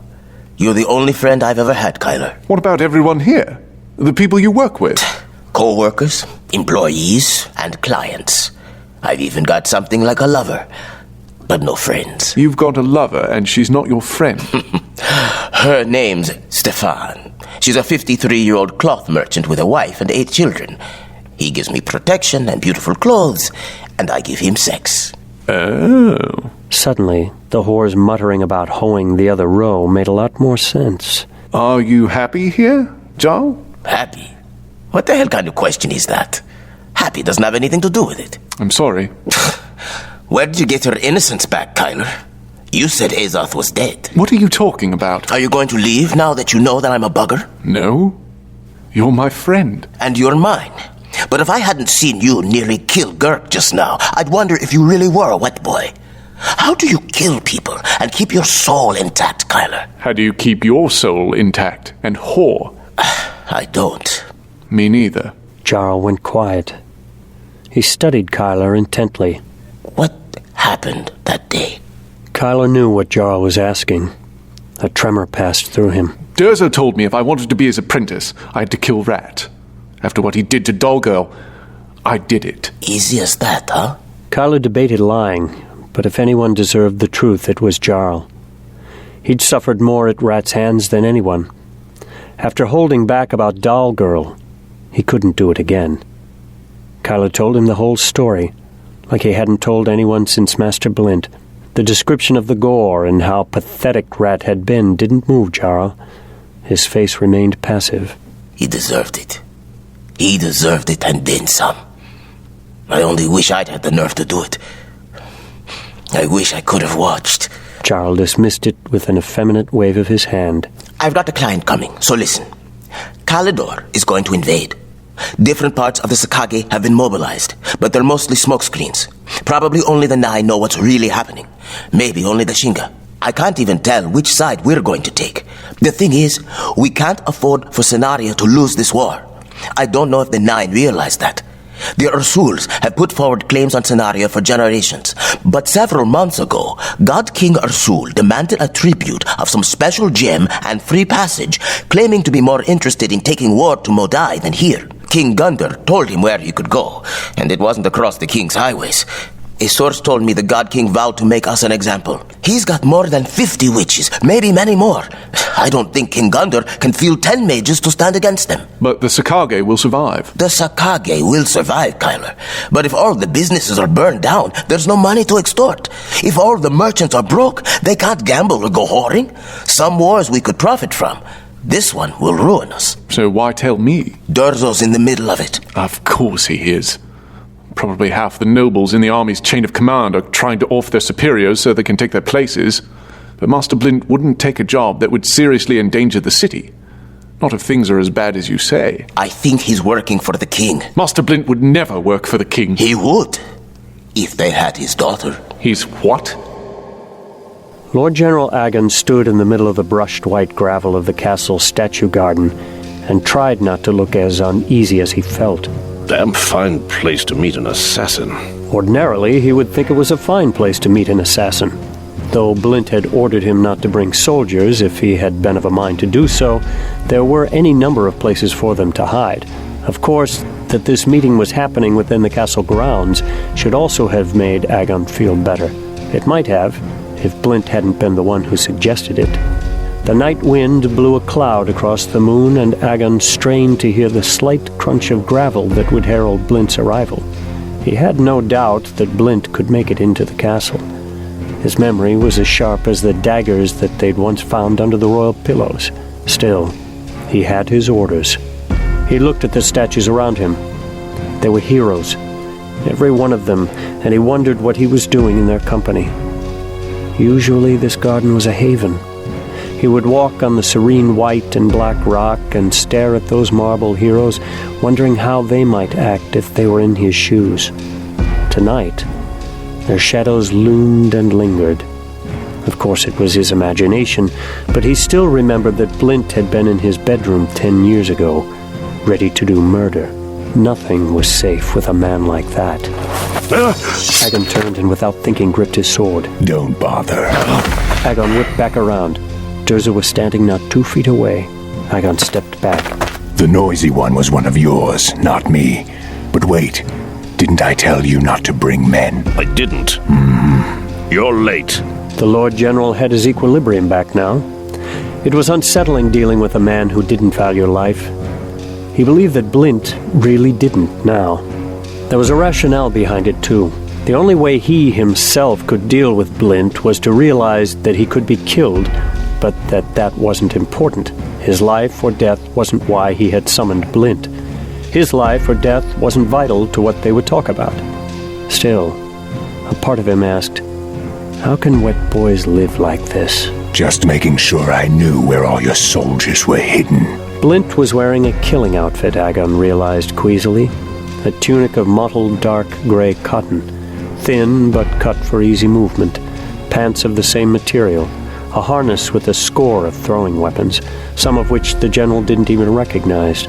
Speaker 10: You're the only friend I've ever had, Kyler.
Speaker 3: What about everyone here? The people you work with?
Speaker 10: Co-workers, employees, and clients. I've even got something like a lover. But no friends.
Speaker 3: You've got a lover, and she's not your friend.
Speaker 10: Her name's Stefan. She's a 53-year-old cloth merchant with a wife and 8 children. He gives me protection and beautiful clothes, and I give him sex.
Speaker 3: Oh.
Speaker 2: Suddenly, the whore's muttering about hoeing the other row made a lot more sense.
Speaker 3: Are you happy here, Jarl?
Speaker 10: Happy? What the hell kind of question is that? Happy doesn't have anything to do with it.
Speaker 3: I'm sorry.
Speaker 10: Where did you get your innocence back, Kyler? You said Azoth was dead.
Speaker 3: What are you talking about?
Speaker 10: Are you going to leave now that you know that I'm a bugger?
Speaker 3: No. You're my friend.
Speaker 10: And you're mine. But if I hadn't seen you nearly kill Gurk just now, I'd wonder if you really were a wet boy. How do you kill people and keep your soul intact, Kyler?
Speaker 3: How do you keep your soul intact and whore?
Speaker 10: I don't.
Speaker 3: Me neither.
Speaker 2: Jarl went quiet. He studied Kyler intently.
Speaker 10: What happened that day?
Speaker 2: Kyler knew what Jarl was asking. A tremor passed through him.
Speaker 3: Durzo told me if I wanted to be his apprentice, I had to kill Rat. After what he did to Dollgirl, I did it.
Speaker 10: Easy as that, huh?
Speaker 2: Kyler debated lying, but if anyone deserved the truth, it was Jarl. He'd suffered more at Rat's hands than anyone. After holding back about Dollgirl, he couldn't do it again. Kyler told him the whole story, like he hadn't told anyone since Master Blint. The description of the gore and how pathetic Rat had been didn't move Jarl. His face remained passive.
Speaker 10: He deserved it. He deserved it and then some. I only wish I'd had the nerve to do it. I wish I could have watched.
Speaker 2: Jarl dismissed it with an effeminate wave of his hand.
Speaker 10: I've got a client coming, so listen. Kalidor is going to invade. Different parts of the Sakage have been mobilized, but they're mostly smokescreens. Probably only the 9 know what's really happening. Maybe only the Shinga. I can't even tell which side we're going to take. The thing is, we can't afford for Senaria to lose this war. I don't know if the 9 realize that. The Ursuls have put forward claims on Senaria for generations, but several months ago, God King Ursul demanded a tribute of some special gem and free passage, claiming to be more interested in taking war to Modai than here. King Gundr told him where he could go, and it wasn't across the king's highways. A source told me the God King vowed to make us an example. He's got more than 50 witches, maybe many more. I don't think King Gundor can field 10 mages to stand against them.
Speaker 3: But the Sakage will survive.
Speaker 10: The Sakage will survive, Kyler. But if all the businesses are burned down, there's no money to extort. If all the merchants are broke, they can't gamble or go whoring. Some wars we could profit from. This one will ruin us.
Speaker 3: So why tell me?
Speaker 10: Durzo's in the middle of it.
Speaker 3: Of course he is. Probably half the nobles in the army's chain of command are trying to off their superiors so they can take their places. But Master Blint wouldn't take a job that would seriously endanger the city. Not if things are as bad as you say.
Speaker 10: I think he's working for the king.
Speaker 3: Master Blint would never work for the king.
Speaker 10: He would, if they had his daughter.
Speaker 3: He's what?
Speaker 2: Lord General Agon stood in the middle of the brushed white gravel of the castle statue garden and tried not to look as uneasy as he felt.
Speaker 12: Damn fine place to meet an assassin.
Speaker 2: Ordinarily, he would think it was a fine place to meet an assassin. Though Blint had ordered him not to bring soldiers if he had been of a mind to do so, there were any number of places for them to hide. Of course, that this meeting was happening within the castle grounds should also have made Agon feel better. It might have, if Blint hadn't been the one who suggested it. The night wind blew a cloud across the moon, and Agon strained to hear the slight crunch of gravel that would herald Blint's arrival. He had no doubt that Blint could make it into the castle. His memory was as sharp as the daggers that they'd once found under the royal pillows. Still, he had his orders. He looked at the statues around him. They were heroes, every one of them, and he wondered what he was doing in their company. Usually this garden was a haven. He would walk on the serene white and black rock and stare at those marble heroes, wondering how they might act if they were in his shoes. Tonight, their shadows loomed and lingered. Of course, it was his imagination, but he still remembered that Blint had been in his bedroom 10 years ago, ready to do murder. Nothing was safe with a man like that. Agon turned and without thinking gripped his sword.
Speaker 1: Don't bother.
Speaker 2: Agon whipped back around. Durza was standing not 2 feet away. Agon stepped back.
Speaker 1: The noisy one was one of yours, not me. But wait, didn't I tell you not to bring men?
Speaker 12: I didn't. You're late.
Speaker 2: The Lord General had his equilibrium back now. It was unsettling dealing with a man who didn't value life. He believed that Blint really didn't now. There was a rationale behind it, too. The only way he himself could deal with Blint was to realize that he could be killed, but that wasn't important. His life or death wasn't why he had summoned Blint. His life or death wasn't vital to what they would talk about. Still, a part of him asked, how can wet boys live like this?
Speaker 1: Just making sure I knew where all your soldiers were hidden.
Speaker 2: Blint was wearing a killing outfit, Agon realized queasily. A tunic of mottled dark gray cotton, thin but cut for easy movement, pants of the same material, a harness with a score of throwing weapons, some of which the general didn't even recognize.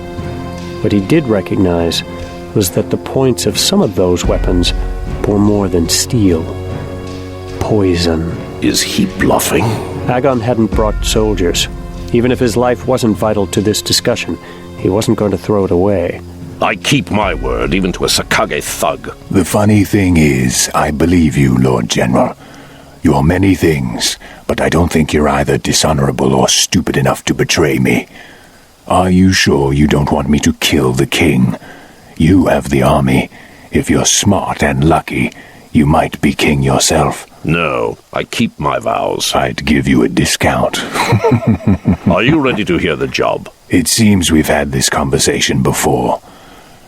Speaker 2: What he did recognize was that the points of some of those weapons bore more than steel. Poison.
Speaker 12: Is he bluffing?
Speaker 2: Agon hadn't brought soldiers. Even if his life wasn't vital to this discussion, he wasn't going to throw it away.
Speaker 12: I keep my word, even to a Sakage thug.
Speaker 1: The funny thing is, I believe you, Lord General. You're many things, but I don't think you're either dishonorable or stupid enough to betray me. Are you sure you don't want me to kill the king? You have the army. If you're smart and lucky, you might be king yourself.
Speaker 12: No, I keep my vows.
Speaker 1: I'd give you a discount.
Speaker 12: Are you ready to hear the job?
Speaker 1: It seems we've had this conversation before.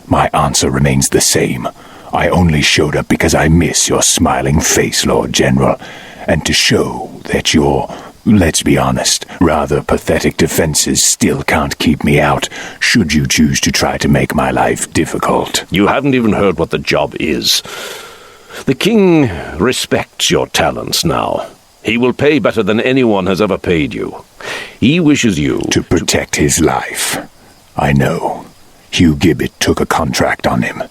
Speaker 1: My answer remains the same. I only showed up because I miss your smiling face, Lord General, and to show that your, let's be honest, rather pathetic defenses still can't keep me out, should you choose to try to make my life difficult.
Speaker 12: You haven't even heard what the job is. The king respects your talents now. He will pay better than anyone has ever paid you. He wishes you
Speaker 1: to protect his life. I know. Hugh Gibbet took a contract on him.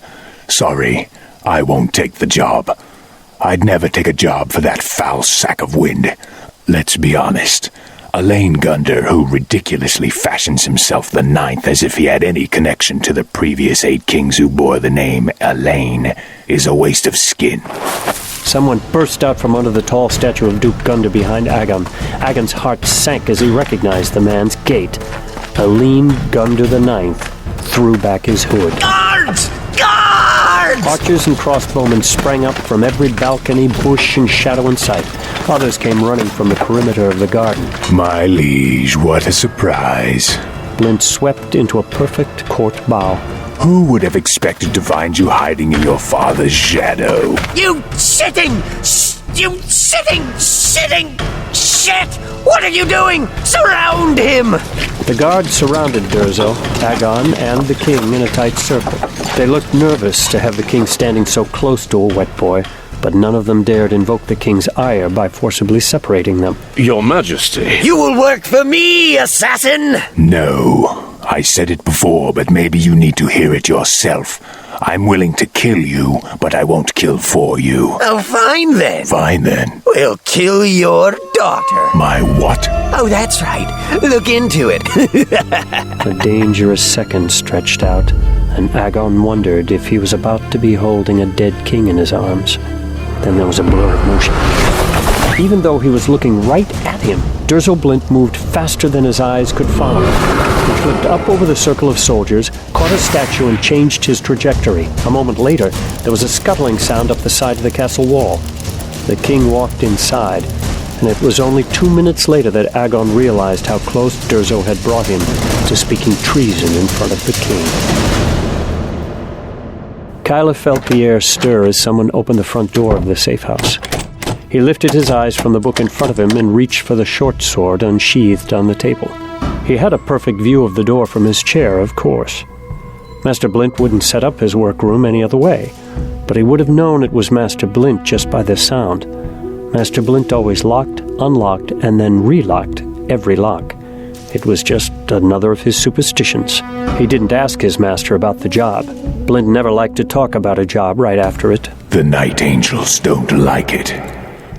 Speaker 1: Sorry, I won't take the job. I'd never take a job for that foul sack of wind. Let's be honest. Elaine Gunder, who ridiculously fashions himself the ninth as if he had any connection to the previous 8 kings who bore the name Elaine, is a waste of skin.
Speaker 2: Someone burst out from under the tall statue of Duke Gunder behind Agon. Agon's heart sank as he recognized the man's gait. Elaine Gunder the Ninth threw back his hood.
Speaker 10: Guards! Guards!
Speaker 2: Archers and crossbowmen sprang up from every balcony, bush, and shadow in sight. Others came running from the perimeter of the garden.
Speaker 1: My liege, what a surprise.
Speaker 2: Blint swept into a perfect court bow.
Speaker 1: Who would have expected to find you hiding in your father's shadow?
Speaker 10: You sitting! Shit! What are you doing? Surround him!
Speaker 2: The guards surrounded Durzo, Agon, and the king in a tight circle. They looked nervous to have the king standing so close to a wet boy, but none of them dared invoke the king's ire by forcibly separating them.
Speaker 12: Your Majesty.
Speaker 10: You will work for me, assassin!
Speaker 1: No. I said it before, but maybe you need to hear it yourself. I'm willing to kill you, but I won't kill for you.
Speaker 10: Oh, fine then.
Speaker 1: Fine then.
Speaker 10: We'll kill your daughter.
Speaker 1: My what?
Speaker 10: Oh, that's right. Look into it.
Speaker 2: A dangerous second stretched out, and Agon wondered if he was about to be holding a dead king in his arms. Then there was a blur of motion. Even though he was looking right at him, Durzo Blint moved faster than his eyes could follow. He flipped up over the circle of soldiers, caught a statue, and changed his trajectory. A moment later, there was a scuttling sound up the side of the castle wall. The king walked inside, and it was only 2 minutes later that Agon realized how close Durzo had brought him to speaking treason in front of the king. Kyla felt the air stir as someone opened the front door of the safe house. He lifted his eyes from the book in front of him and reached for the short sword unsheathed on the table. He had a perfect view of the door from his chair, of course. Master Blint wouldn't set up his workroom any other way, but he would have known it was Master Blint just by the sound. Master Blint always locked, unlocked, and then relocked every lock. It was just another of his superstitions. He didn't ask his master about the job. Blint never liked to talk about a job right after it.
Speaker 1: The Night Angels don't like it.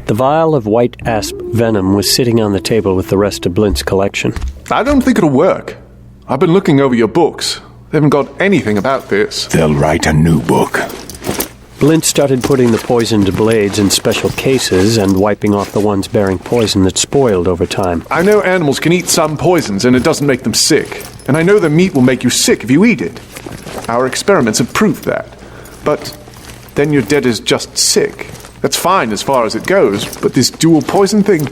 Speaker 2: The vial of white asp venom was sitting on the table with the rest of Blint's collection.
Speaker 3: I don't think it'll work. I've been looking over your books. They haven't got anything about this.
Speaker 1: They'll write a new book.
Speaker 2: Blint started putting the poisoned blades in special cases and wiping off the ones bearing poison that spoiled over time.
Speaker 3: I know animals can eat some poisons and it doesn't make them sick. And I know the meat will make you sick if you eat it. Our experiments have proved that. But then your dead is just sick. That's fine as far as it goes, but this dual poison thing,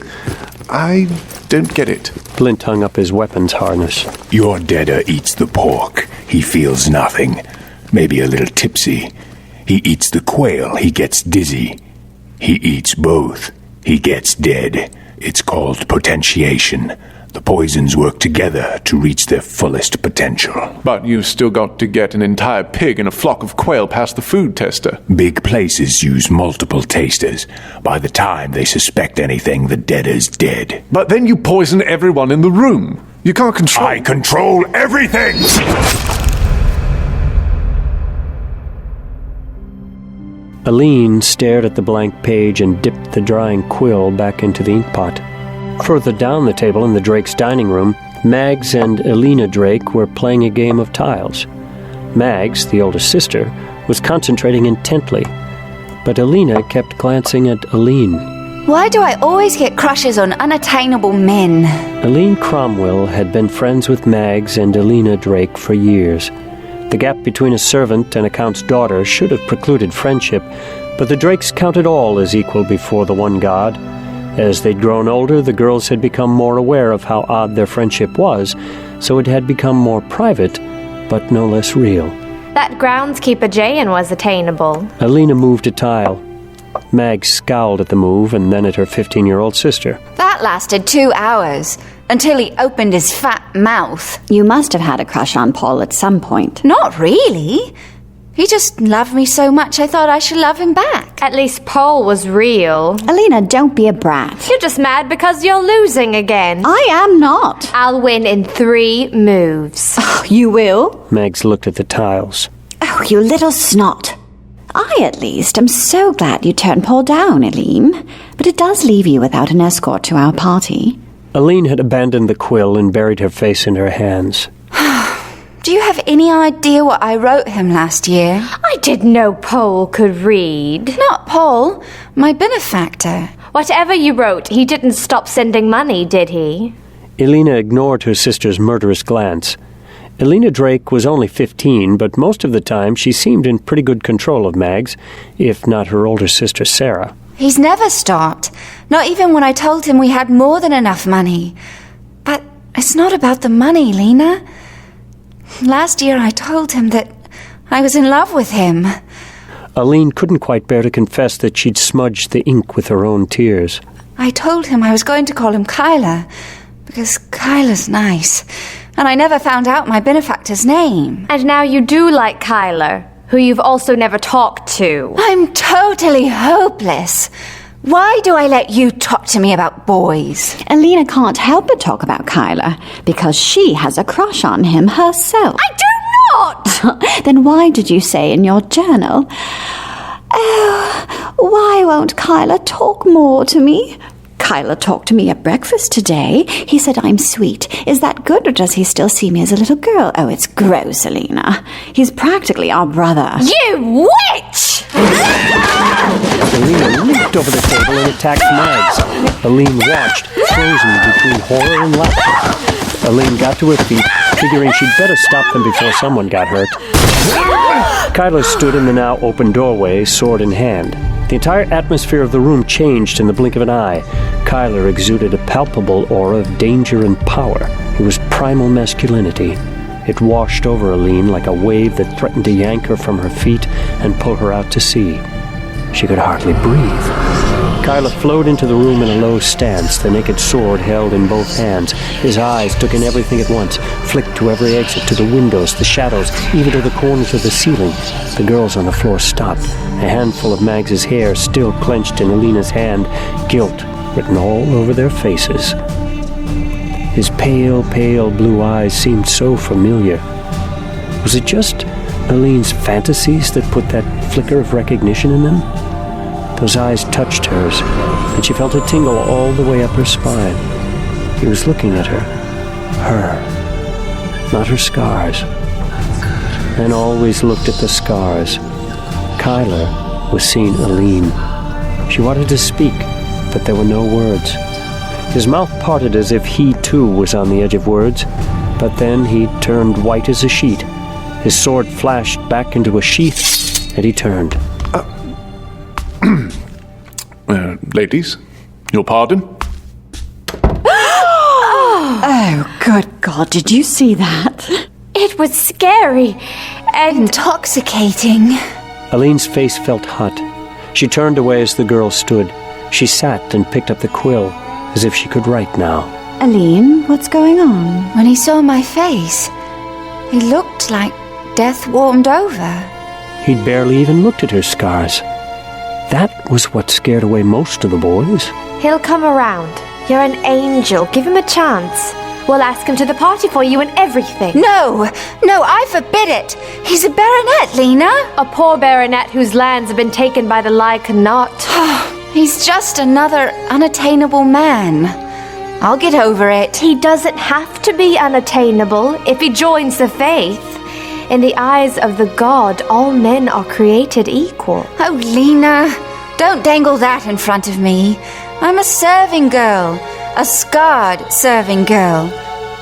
Speaker 3: I don't get it.
Speaker 2: Blint hung up his weapons harness.
Speaker 1: Your deader eats the pork. He feels nothing. Maybe a little tipsy. He eats the quail. He gets dizzy. He eats both. He gets dead. It's called potentiation. The poisons work together to reach their fullest potential.
Speaker 3: But you've still got to get an entire pig and a flock of quail past the food tester.
Speaker 1: Big places use multiple tasters. By the time they suspect anything, the deader's dead.
Speaker 3: But then you poison everyone in the room. You can't control...
Speaker 1: I control everything!
Speaker 2: Aline stared at the blank page and dipped the drying quill back into the inkpot. Further down the table in the Drake's dining room, Mags and Elena Drake were playing a game of tiles. Mags, the older sister, was concentrating intently, but Elena kept glancing at Aline.
Speaker 13: Why do I always get crushes on unattainable men?
Speaker 2: Aline Cromwell had been friends with Mags and Elena Drake for years. The gap between a servant and a count's daughter should have precluded friendship, but the Drakes counted all as equal before the one god. As they'd grown older, the girls had become more aware of how odd their friendship was, so it had become more private, but no less real.
Speaker 11: That groundskeeper Jayan was attainable.
Speaker 2: Alina moved a tile. Mag scowled at the move and then at her 15-year-old sister.
Speaker 13: That lasted 2 hours, until he opened his fat mouth.
Speaker 14: You must have had a crush on Paul at some point.
Speaker 13: Not really. He just loved me so much I thought I should love him back.
Speaker 11: At least Paul was real.
Speaker 14: Alina, don't be a brat.
Speaker 11: You're just mad because you're losing again.
Speaker 14: I am not.
Speaker 11: I'll win in 3 moves.
Speaker 14: Oh, you will?
Speaker 2: Mags looked at the tiles.
Speaker 14: Oh, you little snot. I, at least, am so glad you turned Paul down, Aline. But it does leave you without an escort to our party.
Speaker 2: Aline had abandoned the quill and buried her face in her hands.
Speaker 13: Do you have any idea what I wrote him last year?
Speaker 11: I didn't know Paul could read.
Speaker 13: Not Paul, my benefactor.
Speaker 11: Whatever you wrote, he didn't stop sending money, did he?
Speaker 2: Elena ignored her sister's murderous glance. Elena Drake was only 15, but most of the time she seemed in pretty good control of Mags, if not her older sister Sarah.
Speaker 13: He's never stopped. Not even when I told him we had more than enough money. But it's not about the money, Lena. Last year I told him that I was in love with him.
Speaker 2: Aline couldn't quite bear to confess that she'd smudged the ink with her own tears.
Speaker 13: I told him I was going to call him Kyla, because Kyla's nice. And I never found out my benefactor's name.
Speaker 11: And now you do like Kyler, who you've also never talked to.
Speaker 13: I'm totally hopeless. Why do I let you talk to me about boys?
Speaker 14: Alina can't help but talk about Kyler, because she has a crush on him herself.
Speaker 13: I do not!
Speaker 14: Then why did you say in your journal, "Oh, why won't Kyler talk more to me? Kyler talked to me at breakfast today. He said I'm sweet. Is that good, or does he still see me as a little girl? Oh, it's gross, Alina. He's practically our brother."
Speaker 13: You witch!
Speaker 2: Alina leaped over the table and attacked Mags. Aline watched, frozen between horror and laughter. Aline got to her feet, figuring she'd better stop them before someone got hurt. Kyler stood in the now open doorway, sword in hand. The entire atmosphere of the room changed in the blink of an eye. Kyler exuded a palpable aura of danger and power. It was primal masculinity. It washed over Aline like a wave that threatened to yank her from her feet and pull her out to sea. She could hardly breathe. Kyler flowed into the room in a low stance, the naked sword held in both hands. His eyes took in everything at once, flicked to every exit, to the windows, the shadows, even to the corners of the ceiling. The girls on the floor stopped, a handful of Mags's hair still clenched in Alina's hand, guilt written all over their faces. His pale, pale blue eyes seemed so familiar. Was it just Aline's fantasies that put that flicker of recognition in them? Those eyes touched hers, and she felt a tingle all the way up her spine. He was looking at her. Her. Not her scars. And always looked at the scars. Kyler was seeing Aline. She wanted to speak, but there were no words. His mouth parted as if he too was on the edge of words, but then he turned white as a sheet. His sword flashed back into a sheath, and he turned.
Speaker 3: Ladies, your pardon?
Speaker 14: Oh, good God, did you see that?
Speaker 11: It was scary and
Speaker 13: intoxicating.
Speaker 2: Aline's face felt hot. She turned away as the girl stood. She sat and picked up the quill, as if she could write now.
Speaker 14: Aline, what's going on?
Speaker 13: When he saw my face, he looked like death warmed over.
Speaker 2: He'd barely even looked at her scars. That was what scared away most of the boys.
Speaker 11: He'll come around. You're an angel. Give him a chance. We'll ask him to the party for you and everything.
Speaker 13: No, I forbid it. He's a baronet, Lena.
Speaker 11: A poor baronet whose lands have been taken by the Lycanot.
Speaker 13: He's just another unattainable man. I'll get over it.
Speaker 11: He doesn't have to be unattainable if he joins the faith. In the eyes of the god, all men are created equal.
Speaker 13: Oh, Lena, don't dangle that in front of me. I'm a serving girl, a scarred serving girl.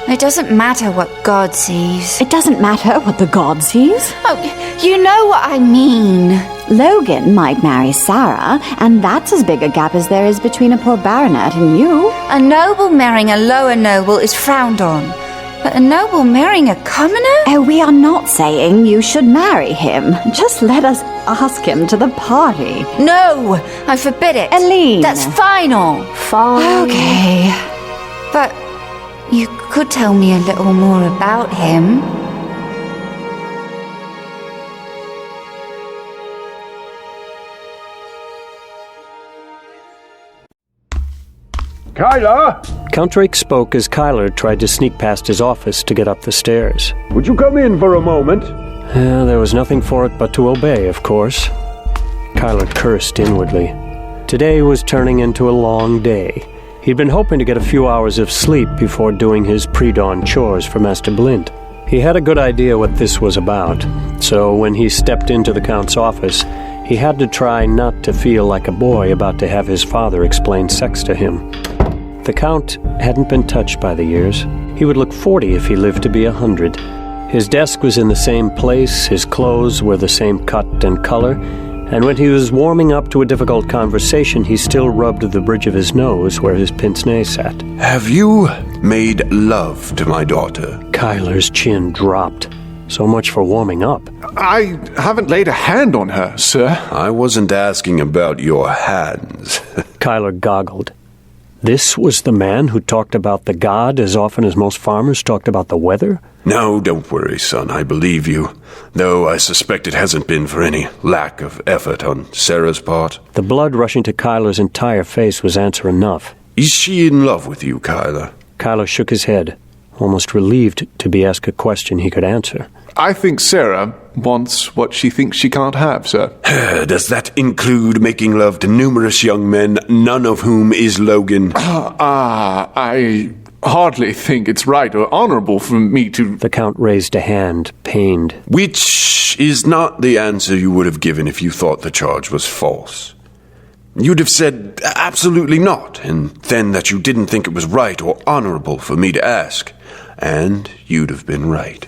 Speaker 13: It doesn't matter what God sees.
Speaker 14: It doesn't matter what the god sees?
Speaker 13: Oh, you know what I mean.
Speaker 14: Logan might marry Sarah, and that's as big a gap as there is between a poor baronet and you.
Speaker 13: A noble marrying a lower noble is frowned on. But a noble marrying a commoner?
Speaker 14: Oh, we are not saying you should marry him. Just let us ask him to the party.
Speaker 13: No, I forbid it.
Speaker 14: Aline.
Speaker 13: That's final.
Speaker 11: Fine.
Speaker 13: Okay. But you could tell me a little more about him.
Speaker 15: Kyler!
Speaker 2: Count Drake spoke as Kyler tried to sneak past his office to get up the stairs.
Speaker 15: Would you come in for a moment?
Speaker 2: There was nothing for it but to obey, of course. Kyler cursed inwardly. Today was turning into a long day. He'd been hoping to get a few hours of sleep before doing his pre-dawn chores for Master Blint. He had a good idea what this was about, so when he stepped into the Count's office, he had to try not to feel like a boy about to have his father explain sex to him. The Count hadn't been touched by the years. He would look 40 if he lived to be 100. His desk was in the same place, his clothes were the same cut and color, and when he was warming up to a difficult conversation, he still rubbed the bridge of his nose where his pince-nez sat.
Speaker 16: Have you made love to my daughter?
Speaker 2: Kyler's chin dropped. So much for warming up.
Speaker 3: I haven't laid a hand on her, sir.
Speaker 16: I wasn't asking about your hands.
Speaker 2: Kyler goggled. This was the man who talked about the god as often as most farmers talked about the weather?
Speaker 16: No, don't worry, son. I believe you. Though I suspect it hasn't been for any lack of effort on Sarah's part.
Speaker 2: The blood rushing to Kyler's entire face was answer enough.
Speaker 16: Is she in love with you, Kyler?
Speaker 2: Kyler shook his head, almost relieved to be asked a question he could answer.
Speaker 3: I think Sarah wants what she thinks she can't have, sir.
Speaker 16: Does that include making love to numerous young men, none of whom is Logan?
Speaker 3: I hardly think it's right or honorable for me to...
Speaker 2: The Count raised a hand, pained.
Speaker 16: Which is not the answer you would have given if you thought the charge was false. You'd have said absolutely not, and then that you didn't think it was right or honorable for me to ask. And you'd have been right.